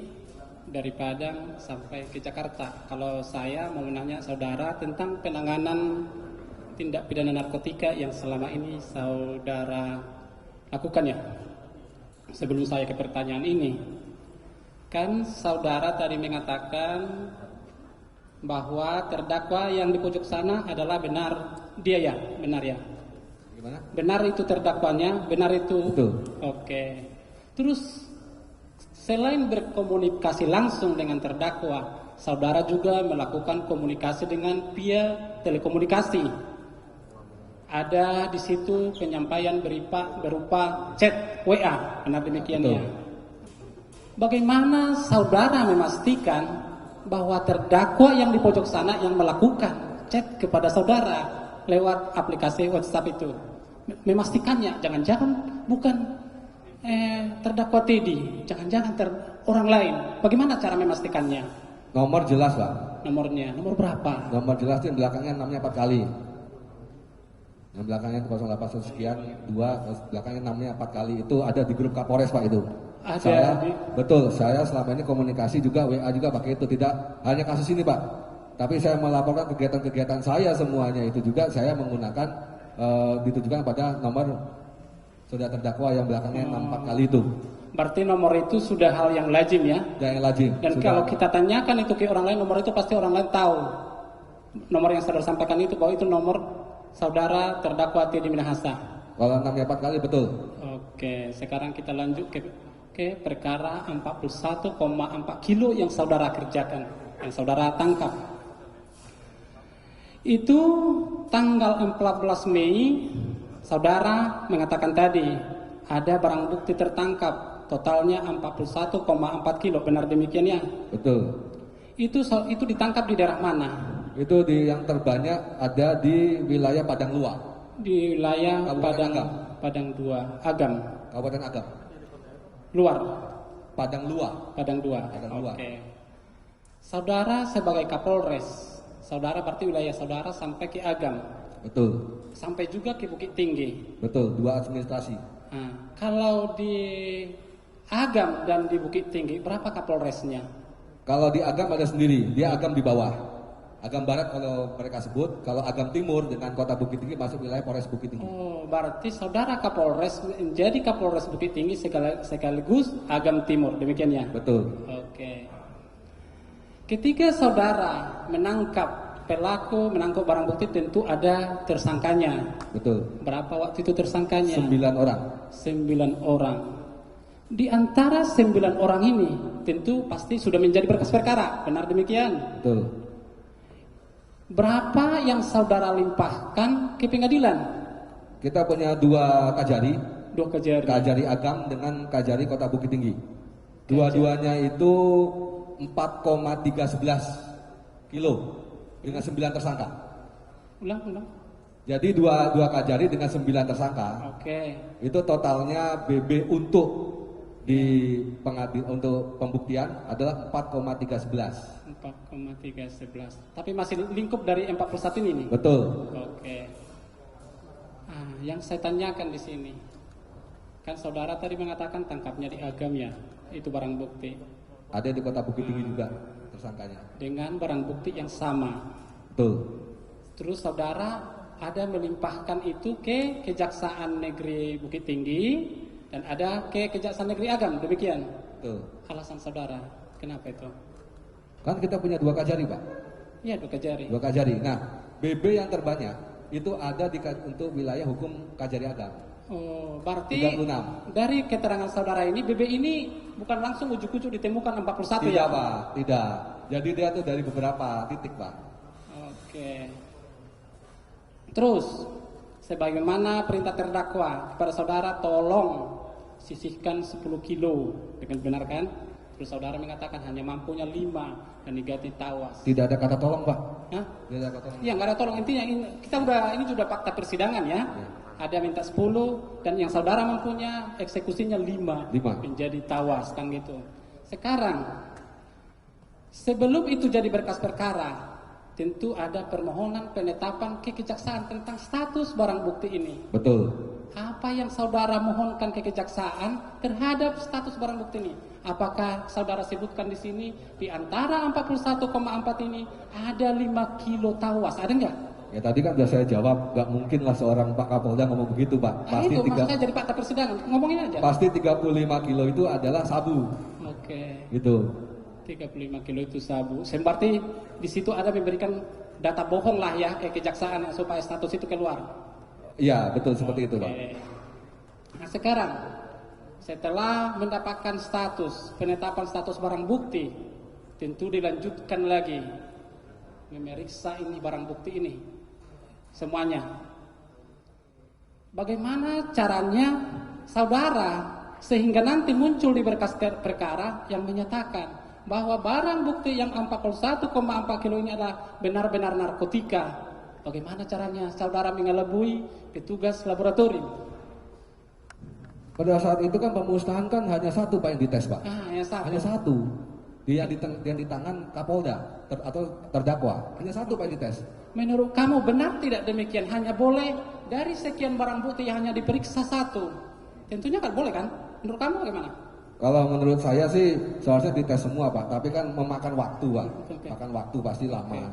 dari Padang sampai ke Jakarta. Kalau saya mau menanya saudara tentang penanganan tindak pidana narkotika yang selama ini saudara lakukan ya. Sebelum saya ke pertanyaan ini, kan saudara tadi mengatakan bahwa terdakwa yang di pojok sana adalah benar dia ya, benar ya? Gimana? Benar itu terdakwanya, benar itu? Betul. Oke. Terus selain berkomunikasi langsung dengan terdakwa, saudara juga melakukan komunikasi dengan via telekomunikasi. Ada di situ penyampaian berupa chat WA, benar demikian ya? Bagaimana saudara memastikan bahwa terdakwa yang di pojok sana yang melakukan chat kepada saudara lewat aplikasi WhatsApp itu? Memastikannya, jangan-jangan bukan terdakwa Teddy, jangan-jangan orang lain. Bagaimana cara memastikannya? Nomor jelas, Pak. Nomornya, nomor berapa? Nomor jelas itu yang belakangnya namanya 4 kali. Yang belakangnya 081 sekian 2, belakangnya namanya 4 kali. Itu ada di grup Kapolres, Pak, itu. Betul, saya selama ini komunikasi juga, WA juga pakai itu. Tidak hanya kasus ini, Pak, tapi saya melaporkan kegiatan-kegiatan saya semuanya itu juga saya menggunakan ditujukan pada nomor saudara terdakwa yang belakangnya 4 kali itu. Berarti nomor itu sudah hal yang lazim ya? Yang lazim. Dan sudah. Kalau kita tanyakan itu ke orang lain, nomor itu pasti orang lain tahu. Nomor yang saudara sampaikan itu bahwa itu nomor saudara terdakwa Teddy Minahasa. Kalau namanya 4 kali, betul. Oke, sekarang kita lanjut ke perkara 41,4 kilo yang saudara kerjakan, yang saudara tangkap. Itu tanggal 14 Mei, saudara mengatakan tadi ada barang bukti tertangkap, totalnya 41,4 kilo, benar demikian ya? Betul. Itu ditangkap di daerah mana? Itu yang terbanyak ada di wilayah Padang Luar. Di wilayah Padang 2, Agam. Kabupaten Agam. Luar. Padang Luar. Oke. Saudara sebagai Kapolres, saudara berarti wilayah saudara sampai ke Agam. Betul. Sampai juga ke Bukit Tinggi. Betul, 2 administrasi. Nah, kalau di Agam dan di Bukit Tinggi berapa Kapolresnya? Kalau di Agam ada sendiri, dia Agam di bawah. Agam Barat kalau mereka sebut, kalau Agam Timur dengan kota Bukit Tinggi masuk wilayah Polres Bukit Tinggi. Oh, berarti saudara Kapolres menjadi Kapolres Bukit Tinggi sekaligus Agam Timur, demikian ya? Betul. Oke. Ketika saudara menangkap pelaku, menangkap barang bukti, tentu ada tersangkanya. Betul. Berapa waktu itu tersangkanya? 9 orang. 9 orang. Di antara 9 orang ini tentu pasti sudah menjadi berkas perkara, benar demikian? Betul. Berapa yang saudara limpahkan ke pengadilan? Kita punya 2 kajari. 2 kajari. Kajari Agam dengan kajari kota Bukit Tinggi. Dua-duanya itu 4,311 kilo dengan 9 tersangka. Ulang. Jadi 2 kajari dengan 9 tersangka. Oke. Itu totalnya BB untuk untuk pembuktian adalah 4,311. 4,311. Tapi masih lingkup dari 41 ini nih. Betul. Oke. Yang saya tanyakan di sini, kan saudara tadi mengatakan tangkapnya di Agam ya, itu barang bukti. Ada di kota Bukit Tinggi juga tersangkanya. Dengan barang bukti yang sama. Betul. Terus saudara ada melimpahkan itu ke Kejaksaan Negeri Bukit Tinggi dan ada ke Kejaksaan Negeri Agam, demikian. Betul. Alasan saudara, kenapa itu? Kan kita punya 2 kajari, Pak. Iya, 2 kajari. 2 kajari. Nah, BB yang terbanyak itu ada untuk wilayah hukum Kajari Agam. Oh, berarti 36. dari keterangan saudara ini, BB ini bukan langsung ujuk-ujuk ditemukan 41 Tidak ya? Pak, tidak. Jadi dia tuh dari beberapa titik Pak. Oke. Terus, sebagaimana perintah terdakwa kepada saudara, tolong sisihkan 10 kilo dengan benar kan? Terus saudara mengatakan hanya mampunya 5 dan diganti tawas. Tidak ada kata tolong Pak. Hah? Tidak ada kata tolong. Iya, nggak ada tolong. Intinya ini sudah fakta persidangan ya. Ada minta 10 dan yang saudara mampunya eksekusinya 5 menjadi tawas kan gitu. Sekarang sebelum itu jadi berkas perkara, tentu ada permohonan penetapan ke kejaksaan tentang status barang bukti ini. Betul. Apa yang saudara mohonkan ke kejaksaan terhadap status barang bukti ini? Apakah saudara sebutkan di sini di antara 41,4 ini ada 5 kilo tawas? Ada enggak? Ya tadi kan sudah saya jawab, nggak mungkin lah seorang Pak Kapolda ngomong begitu Pak. Pasti itu maksudnya jadi fakta persidangan. Ngomongin aja. Pasti 35 kilo itu adalah sabu. Oke. Gitu. 35 kilo itu sabu. Berarti di situ ada memberikan data bohong lah ya ke kejaksaan supaya status itu keluar. Iya betul seperti itu Pak. Nah sekarang setelah mendapatkan penetapan status barang bukti, tentu dilanjutkan lagi memeriksa ini barang bukti ini semuanya. Bagaimana caranya saudara sehingga nanti muncul di berkas perkara yang menyatakan bahwa barang bukti yang 41,4 kilo ini adalah benar-benar narkotika. Bagaimana caranya saudara mengelabui petugas laboratorium? Pada saat itu kan pemusnahan kan hanya satu Pak yang dites Pak. Hanya satu. Dia yang di tangan Kapolda atau terdakwa. Hanya satu Pak yang dites. Menurut kamu benar tidak demikian? Hanya boleh dari sekian barang bukti yang hanya diperiksa satu. Tentunya kan boleh kan? Menurut kamu bagaimana? Kalau menurut saya sih seharusnya dites semua Pak. Tapi kan memakan waktu Pak. Makan waktu pasti lama.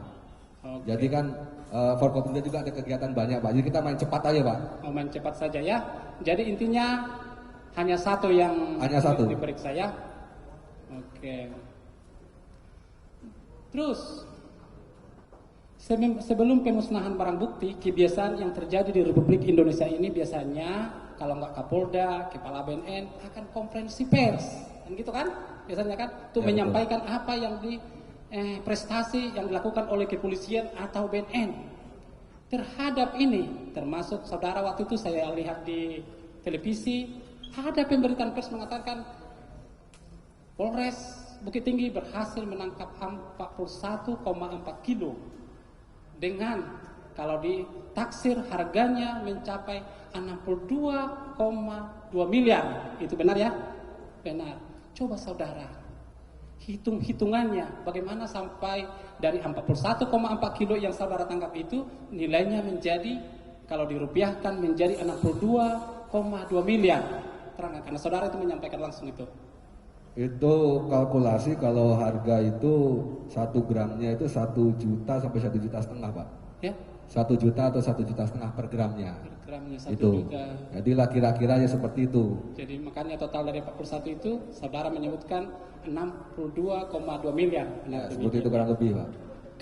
Jadi kan Forkopimda juga ada kegiatan banyak Pak. Jadi kita main cepat aja Pak. Main cepat saja ya. Jadi intinya hanya satu yang diperiksa ya. Oke. Terus sebelum pemusnahan barang bukti, kebiasaan yang terjadi di Republik Indonesia ini biasanya kalau nggak Kapolda, Kepala BNN akan konferensi pers, kan gitu kan? Biasanya kan, untuk menyampaikan apa yang prestasi yang dilakukan oleh kepolisian atau BNN terhadap ini. Termasuk saudara waktu itu saya lihat di televisi ada pemberitaan pers mengatakan Polres Bukit Tinggi berhasil menangkap 41,4 kilo dengan kalau ditaksir harganya mencapai 62,2 miliar. Itu benar ya? Benar. Coba saudara hitung-hitungannya bagaimana sampai dari 41,4 kilo yang saudara tangkap itu nilainya menjadi kalau dirupiahkan menjadi 62,2 miliar. Terangkan karena saudara itu menyampaikan langsung itu. Itu kalkulasi kalau harga itu 1 gramnya itu 1 juta sampai 1,5 juta Pak. Ya? 1 juta atau 1,5 juta per gramnya. Per gramnya 1 itu. Juta. Jadi kira-kira ya seperti itu. Jadi makanya total dari 41 itu saudara menyebutkan 62,2 miliar. Ya, seperti itu kurang lebih Pak.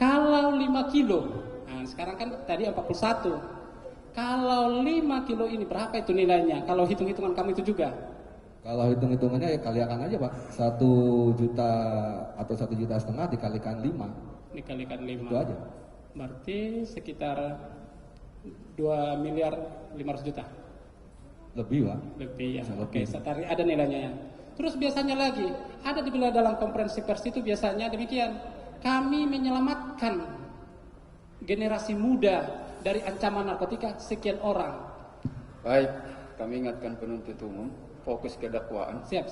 Kalau 5 kilo, nah sekarang kan tadi 41. Kalau 5 kilo ini berapa itu nilainya? Kalau hitung-hitungan kamu itu juga? Kalau hitung-hitungannya ya kalikan aja Pak. 1 juta atau 1,5 juta dikalikan 5. Dikalikan 5. Itu aja. Berarti sekitar 2 miliar 500 juta. Lebih Pak. Lebih ya. Oke, setari ada nilainya ya. Terus biasanya lagi ada di dalam konferensi pers itu biasanya demikian. Kami menyelamatkan generasi muda dari ancaman narkotika sekian orang. Baik, kami ingatkan penuntut umum fokus ke dakwaan. Siap.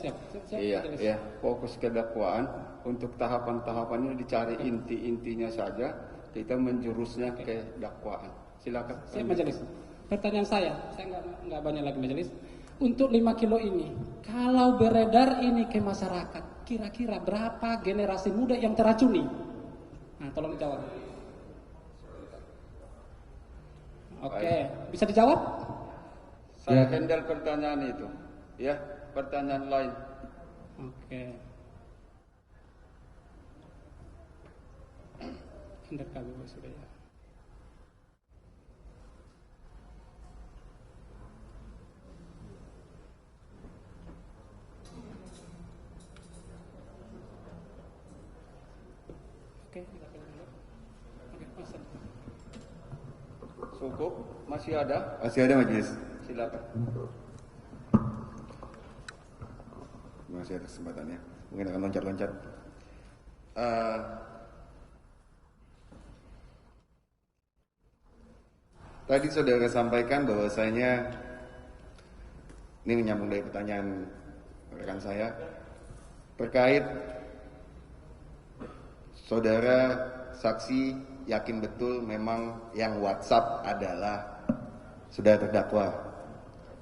Iya, fokus ke dakwaan. Untuk tahapan-tahapan ini dicari inti-intinya saja. Kita menjurusnya ke dakwaan. Silakan. Siap majelis. Pertanyaan saya nggak banyak lagi majelis. Untuk 5 kilo ini, kalau beredar ini ke masyarakat, kira-kira berapa generasi muda yang teracuni? Nah, tolong dijawab. Oke, bisa dijawab? Saya handle pertanyaan itu. Ya, pertanyaan lain. Oke. Handle kami sudah ya. Cukup? Masih ada? Masih ada majelis. Silakan. Masih ada kesempatannya. Mungkin akan loncat-loncat. Tadi saudara sampaikan bahwasanya ini menyambung dari pertanyaan rekan saya terkait saudara saksi yakin betul memang yang WhatsApp adalah saudara terdakwa,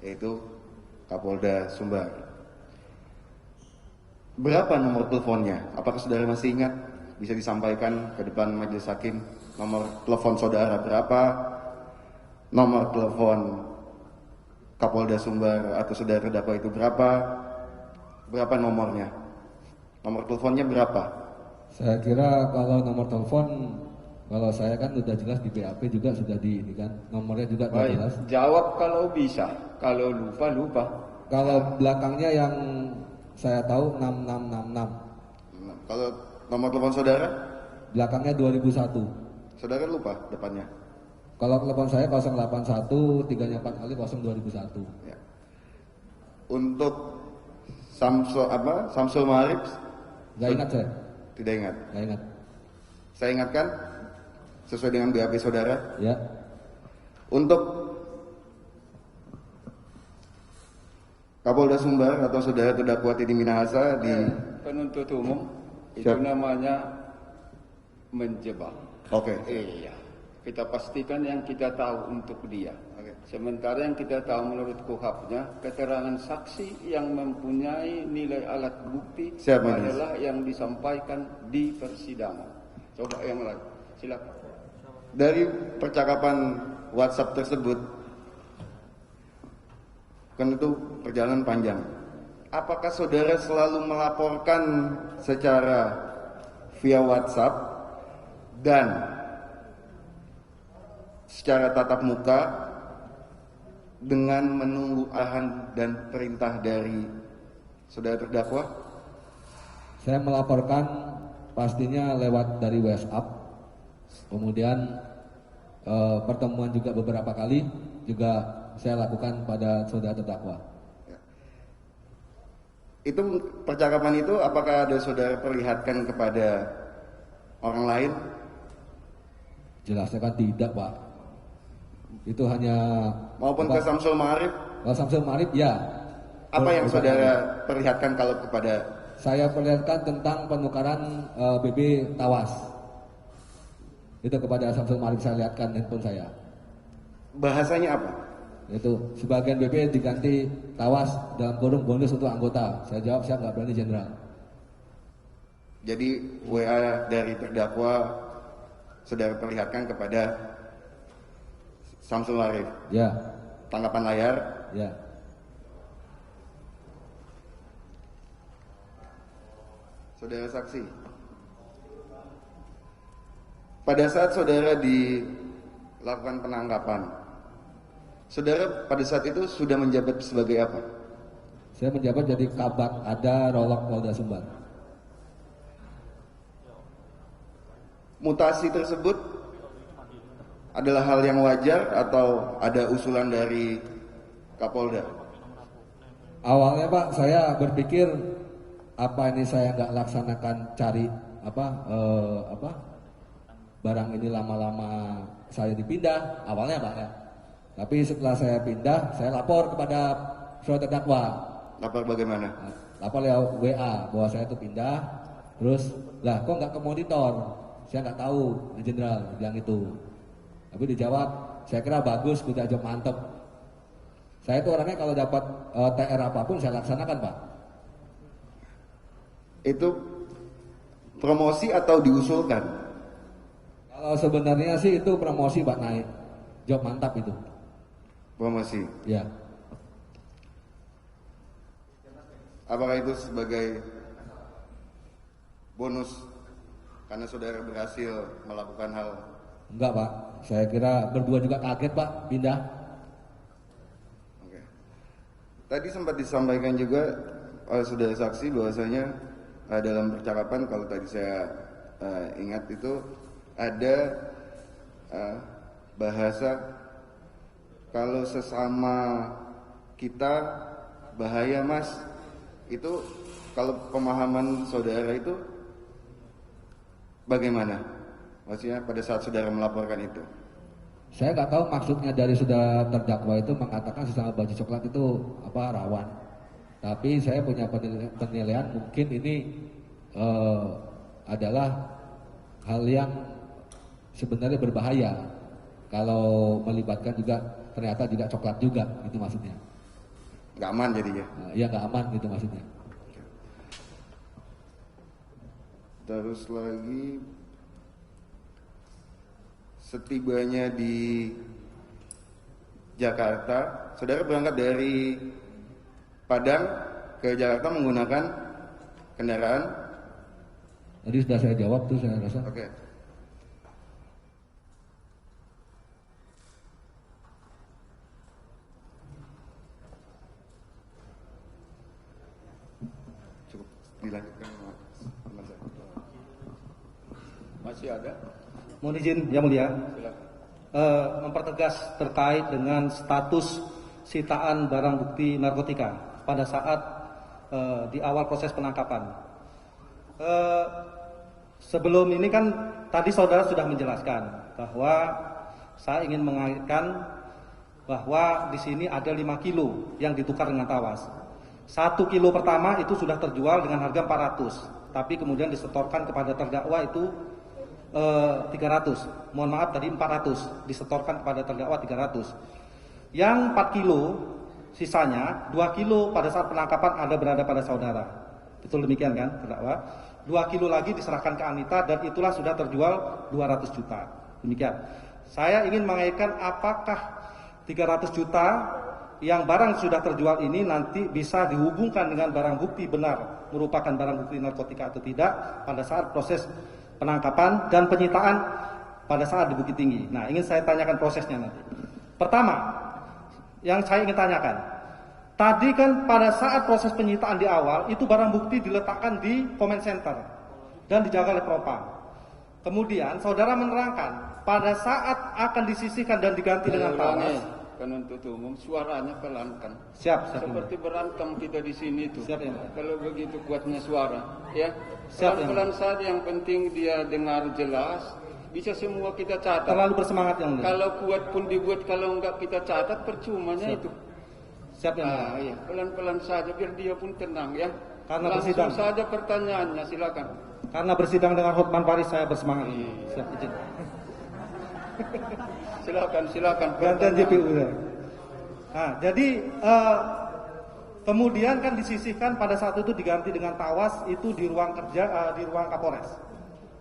yaitu Kapolda Sumbar. Berapa nomor teleponnya? Apakah saudara masih ingat? Bisa disampaikan ke depan majelis hakim. Nomor telepon saudara berapa? Nomor telepon Kapolda Sumbar atau saudara terdakwa itu berapa? Berapa nomornya? Nomor teleponnya berapa? Saya kira kalau nomor telepon, kalau saya kan sudah jelas di BAP juga sudah di ini kan, nomornya juga sudah Baik, jelas. jawab kalau bisa. Kalau lupa. Kalau belakangnya yang saya tahu 6666, Kalau nomor telepon saudara, belakangnya 2001. saudara lupa depannya. Kalau telepon saya 081 3-nya 4 kali 2001. Ya. Untuk Samsul Ma'arif Gak ingat saya, tidak ingat. gak ingat. Saya ingatkan sesuai dengan BAP saudara. Ya, Untuk Kapolda Sumbar atau saudara terdakwa Titi Minahasa di Penuntut umum itu Siap. namanya menjebak. Oke. Iya. Kita pastikan yang kita tahu untuk dia. Oke. Sementara yang kita tahu menurut KUHAP-nya, keterangan saksi yang mempunyai nilai alat bukti Siap, Majelis. adalah yang disampaikan di persidangan. Coba yang lain, silakan. Dari percakapan WhatsApp tersebut, kan itu perjalanan panjang. Apakah saudara selalu melaporkan secara via WhatsApp dan secara tatap muka dengan menunggu arahan dan perintah dari saudara terdakwa? saya melaporkan pastinya lewat dari WhatsApp. Kemudian pertemuan juga beberapa kali juga saya lakukan pada saudara terdakwa. Itu percakapan itu apakah ada saudara perlihatkan kepada orang lain? Jelasnya kan tidak, Pak. Itu hanya Maupun ke Samsul Ma'arif? Kalau Samsul Ma'arif ya. Apa yang saudara perlihatkan kalau kepada? Saya perlihatkan tentang penukaran BB Tawas. Itu kepada Samsul Ma'arif saya lihatkan handphone saya. Bahasanya apa? Itu sebagian BB diganti Tawas dalam kurung bonus untuk anggota. Saya jawab saya nggak berani jenderal. Jadi WA dari terdakwa saudara perlihatkan kepada Samsul Ma'arif. Ya, Tanggapan layar. ya. Saudara saksi. Pada saat saudara dilakukan penangkapan, saudara pada saat itu sudah menjabat sebagai apa? Saya menjabat jadi Kabak Ada Rolok Polda Sumbar. Mutasi tersebut adalah hal yang wajar atau ada usulan dari Kapolda? Awalnya Pak, saya berpikir apa ini saya nggak laksanakan cari barang ini lama-lama saya dipindah awalnya Pak ya. Tapi setelah saya pindah, saya lapor kepada saudara terdakwa. Lapor bagaimana? Lapor lewat WA bahwa saya itu pindah. Terus lah kok nggak ke monitor? Saya nggak tahu, jenderal bilang itu. Tapi dijawab, saya kira bagus, udah job mantep. Saya itu orangnya kalau dapat TR apapun saya laksanakan Pak. Itu promosi atau diusulkan? Kalau sebenarnya sih itu promosi Pak, naik job mantap itu. Promosi. Ya, Apakah itu sebagai bonus karena saudara berhasil melakukan hal? enggak Pak. Saya kira berdua juga kaget Pak pindah. Oke. Tadi sempat disampaikan juga oleh saudara saksi bahwasanya dalam percakapan, kalau tadi saya ingat itu ada bahasa kalau sesama kita bahaya Mas, itu kalau pemahaman saudara itu bagaimana? Maksudnya pada saat saudara melaporkan itu? Saya nggak tahu maksudnya dari saudara terdakwa itu mengatakan sesama baju coklat itu apa rawan. Tapi saya punya penilaian mungkin ini adalah hal yang sebenarnya berbahaya kalau melibatkan juga ternyata juga coklat juga, itu maksudnya. Nggak aman jadinya? Iya nggak aman gitu maksudnya. Terus lagi, setibanya di Jakarta, saudara berangkat dari Padang ke Jakarta menggunakan kendaraan? Tadi sudah saya jawab tuh, saya rasa. Oke. Cukup dilanjutkan, Mas. Masih ada? Mohon izin yang mulia, Silakan. mempertegas terkait dengan status sitaan barang bukti narkotika pada saat di awal proses penangkapan. Sebelum ini kan tadi saudara sudah menjelaskan bahwa saya ingin mengaitkan bahwa di sini ada 5 kilo yang ditukar dengan tawas. 1 kilo pertama itu sudah terjual dengan harga 400, tapi kemudian disetorkan kepada terdakwa itu 300. Mohon maaf tadi 400, disetorkan kepada terdakwa 300. Yang 4 kilo sisanya 2 kilo pada saat penangkapan ada berada pada saudara. Betul demikian kan terdakwa? 2 kilo lagi diserahkan ke Anita dan itulah sudah terjual 200 juta. Demikian. Saya ingin mengaitkan apakah 300 juta yang barang sudah terjual ini nanti bisa dihubungkan dengan barang bukti benar merupakan barang bukti narkotika atau tidak pada saat proses penangkapan dan penyitaan pada saat di Bukit Tinggi. Nah, ingin saya tanyakan prosesnya nanti. Pertama, yang saya ingin tanyakan, tadi kan pada saat proses penyitaan di awal itu barang bukti diletakkan di comment center dan dijaga oleh propam. Kemudian saudara menerangkan pada saat akan disisihkan dan diganti dengan tawas. Penuntut umum suaranya pelan kan. Siap. Seperti berantem kita di sini tuh. Siap, ya, Pak. Kalau begitu kuatnya suara, ya. Siap, ya, Pelan-pelan saja, yang penting dia dengar jelas. Bisa semua kita catat. Terlalu bersemangat yang mulia. Kalau kuat pun dibuat, kalau enggak kita catat, percumanya itu. Siap yang mulia. Iya. Pelan-pelan saja biar dia pun tenang ya. Karena langsung bersidang. saja pertanyaannya, silakan. Karena bersidang dengan Hotman Paris saya bersemangat. Siap izin. Silakan. Gantian JPU ya. Nah, jadi kemudian kan disisihkan pada saat itu diganti dengan tawas itu di ruang kerja di ruang Kapolres.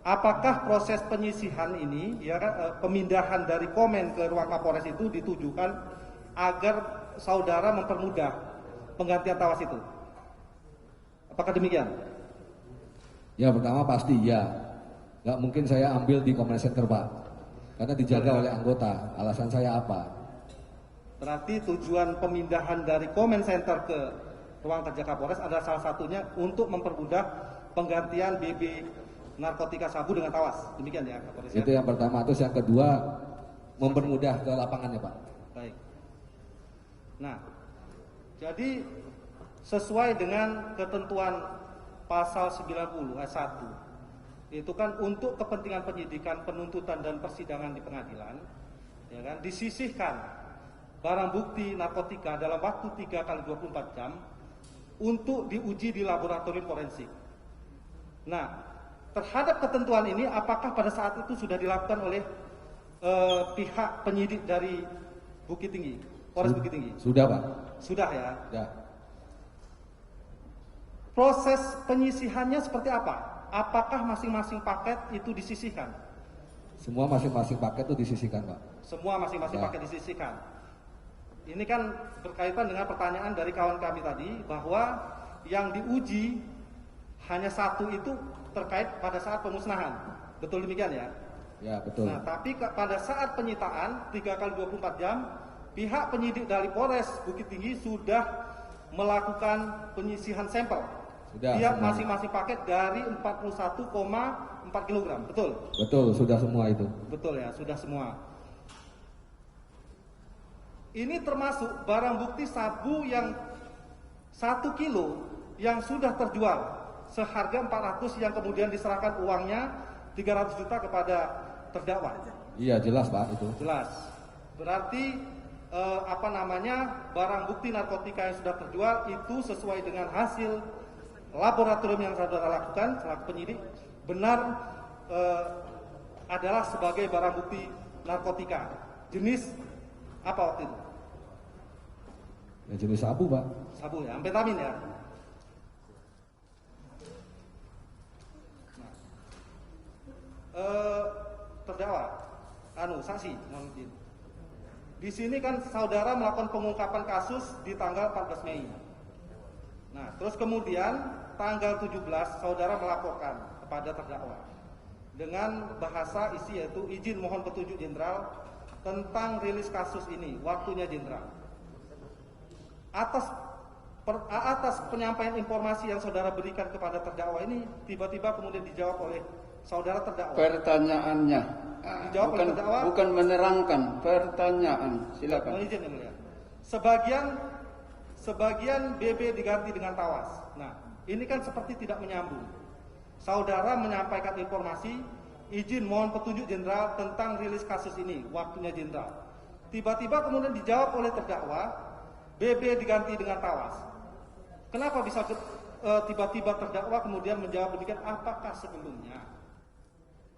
Apakah proses penyisihan ini ya kan pemindahan dari komen ke ruang Kapolres itu ditujukan agar saudara mempermudah penggantian tawas itu? Apakah demikian? Ya pertama pasti ya. Nggak mungkin saya ambil di comment center Pak, karena dijaga oleh anggota. Alasan saya apa? Berarti tujuan pemindahan dari comment center ke ruang kerja Kapolres adalah salah satunya untuk mempermudah penggantian BB narkotika sabu dengan tawas. Demikian ya Kapolres. Itu yang pertama. Terus yang kedua mempermudah ke lapangannya Pak. Baik. Nah, jadi sesuai dengan ketentuan pasal 90 ayat 1 itu kan untuk kepentingan penyidikan, penuntutan dan persidangan di pengadilan ya kan disisihkan barang bukti narkotika dalam waktu 3 kali 24 jam untuk diuji di laboratorium forensik. Nah, terhadap ketentuan ini apakah pada saat itu sudah dilakukan oleh pihak penyidik dari Bukit Tinggi, Polres Bukit Tinggi? Sudah Pak. Sudah ya. Sudah. Proses penyisihannya seperti apa? Apakah masing-masing paket itu disisihkan? Semua masing-masing paket itu disisihkan Pak. Semua masing-masing Ya. paket disisihkan. Ini kan berkaitan dengan pertanyaan dari kawan kami tadi bahwa yang diuji hanya satu itu terkait pada saat pemusnahan. Betul demikian ya? Ya betul. Nah, tapi pada saat penyitaan 3 kali 24 jam, pihak penyidik dari Polres Bukit Tinggi sudah melakukan penyisihan sampel. Sudah. Tiap masing-masing paket dari 41,4 kg. Betul? Betul, sudah semua itu. Betul ya, sudah semua. Ini termasuk barang bukti sabu yang 1 kilo yang sudah terjual seharga 400 yang kemudian diserahkan uangnya 300 juta kepada terdakwa. Iya jelas Pak itu. Jelas. Berarti barang bukti narkotika yang sudah terjual itu sesuai dengan hasil laboratorium yang saudara lakukan selaku penyidik benar adalah sebagai barang bukti narkotika. Jenis apa waktu itu? Ya, jenis sabu Pak. Sabu ya, amfetamin ya. Terdakwa, saksi, mohon izin. Di sini kan saudara melakukan pengungkapan kasus di tanggal 14 Mei. Nah, terus kemudian tanggal 17 saudara melaporkan kepada terdakwa dengan bahasa isi yaitu izin mohon petunjuk jenderal tentang rilis kasus ini, waktunya jenderal. Atas penyampaian informasi yang saudara berikan kepada terdakwa ini tiba-tiba kemudian dijawab oleh saudara terdakwa. Pertanyaannya, Dijawab oleh terdakwa. bukan menerangkan pertanyaan. Silakan. Mohon izin yang mulia. Sebagian BB diganti dengan tawas. Nah, ini kan seperti tidak menyambung. Saudara menyampaikan informasi izin mohon petunjuk jenderal tentang rilis kasus ini, waktunya jenderal. Tiba-tiba kemudian dijawab oleh terdakwa, BB diganti dengan tawas. Kenapa bisa tiba-tiba terdakwa kemudian menjawab demikian? Apakah sebelumnya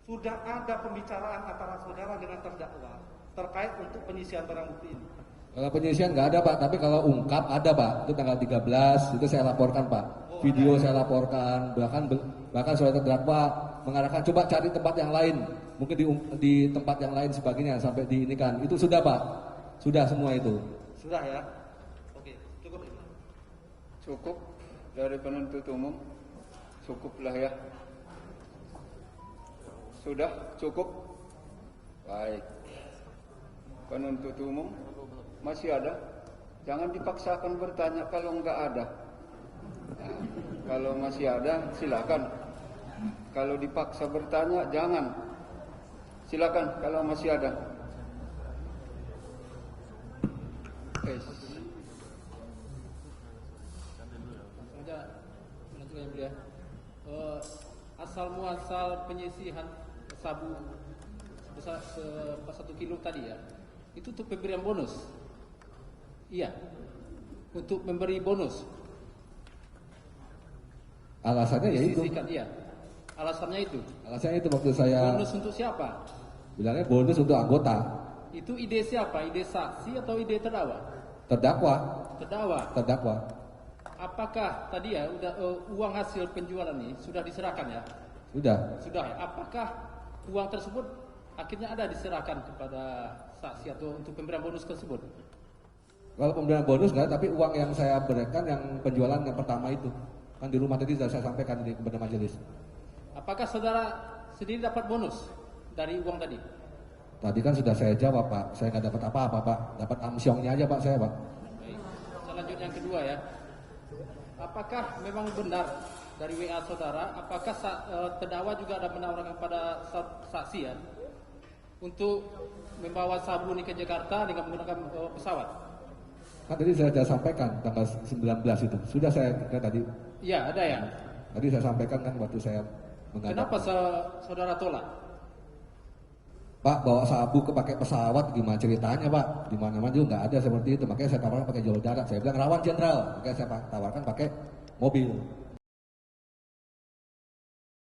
sudah ada pembicaraan antara saudara dengan terdakwa terkait untuk penyisian barang bukti ini? Kalau penyisian nggak ada Pak, tapi kalau ungkap ada Pak. Itu tanggal 13 itu saya laporkan Pak. Video saya laporkan, bahkan saudara terdakwa mengarahkan coba cari tempat yang lain, mungkin di tempat yang lain sebagainya sampai di ini kan. Itu sudah Pak, sudah semua itu. Sudah ya. Oke, cukup ini. Cukup dari penuntut umum. Cukuplah ya. Sudah cukup. Baik. Penuntut umum masih ada. Jangan dipaksakan bertanya kalau enggak ada. Nah, kalau masih ada silakan. Kalau dipaksa bertanya jangan. Silakan kalau masih ada. Asal muasal penyisihan sabu sebesar 1 kilo tadi ya, itu untuk pemberian bonus. Iya, untuk memberi bonus. Alasannya ya itu. Iya, alasannya itu. Alasannya itu waktu saya. Bonus untuk siapa? Bilangnya bonus untuk anggota. Itu ide siapa? Ide saksi atau ide terdakwa? Terdakwa. Terdakwa. Apakah tadi ya uang hasil penjualan ini sudah diserahkan ya? Sudah ya. Apakah uang tersebut akhirnya ada diserahkan kepada saksi atau untuk pemberian bonus tersebut? Kalau pemberian bonus enggak, tapi uang yang saya berikan yang penjualan yang pertama itu kan di rumah tadi sudah saya sampaikan kepada majelis. Apakah saudara sendiri dapat bonus dari uang tadi? Tadi kan sudah saya jawab Pak, saya nggak dapat apa-apa Pak, dapat amsyongnya aja Pak saya Pak. Baik. Selanjutnya yang kedua ya, apakah memang benar dari WA saudara, apakah terdakwa juga ada menawarkan kepada saksi ya untuk membawa sabu ini ke Jakarta dengan menggunakan pesawat? Kan tadi saya sudah sampaikan tanggal 19 itu, sudah saya tadi. Iya ada ya. Tadi saya sampaikan kan waktu saya menghadap. Kenapa saudara tolak? Pak bawa sabu ke pakai pesawat gimana ceritanya Pak? Di mana-mana juga nggak ada seperti itu. Makanya saya tawarkan pakai jalur darat. Saya bilang rawan jenderal. Makanya saya tawarkan pakai mobil.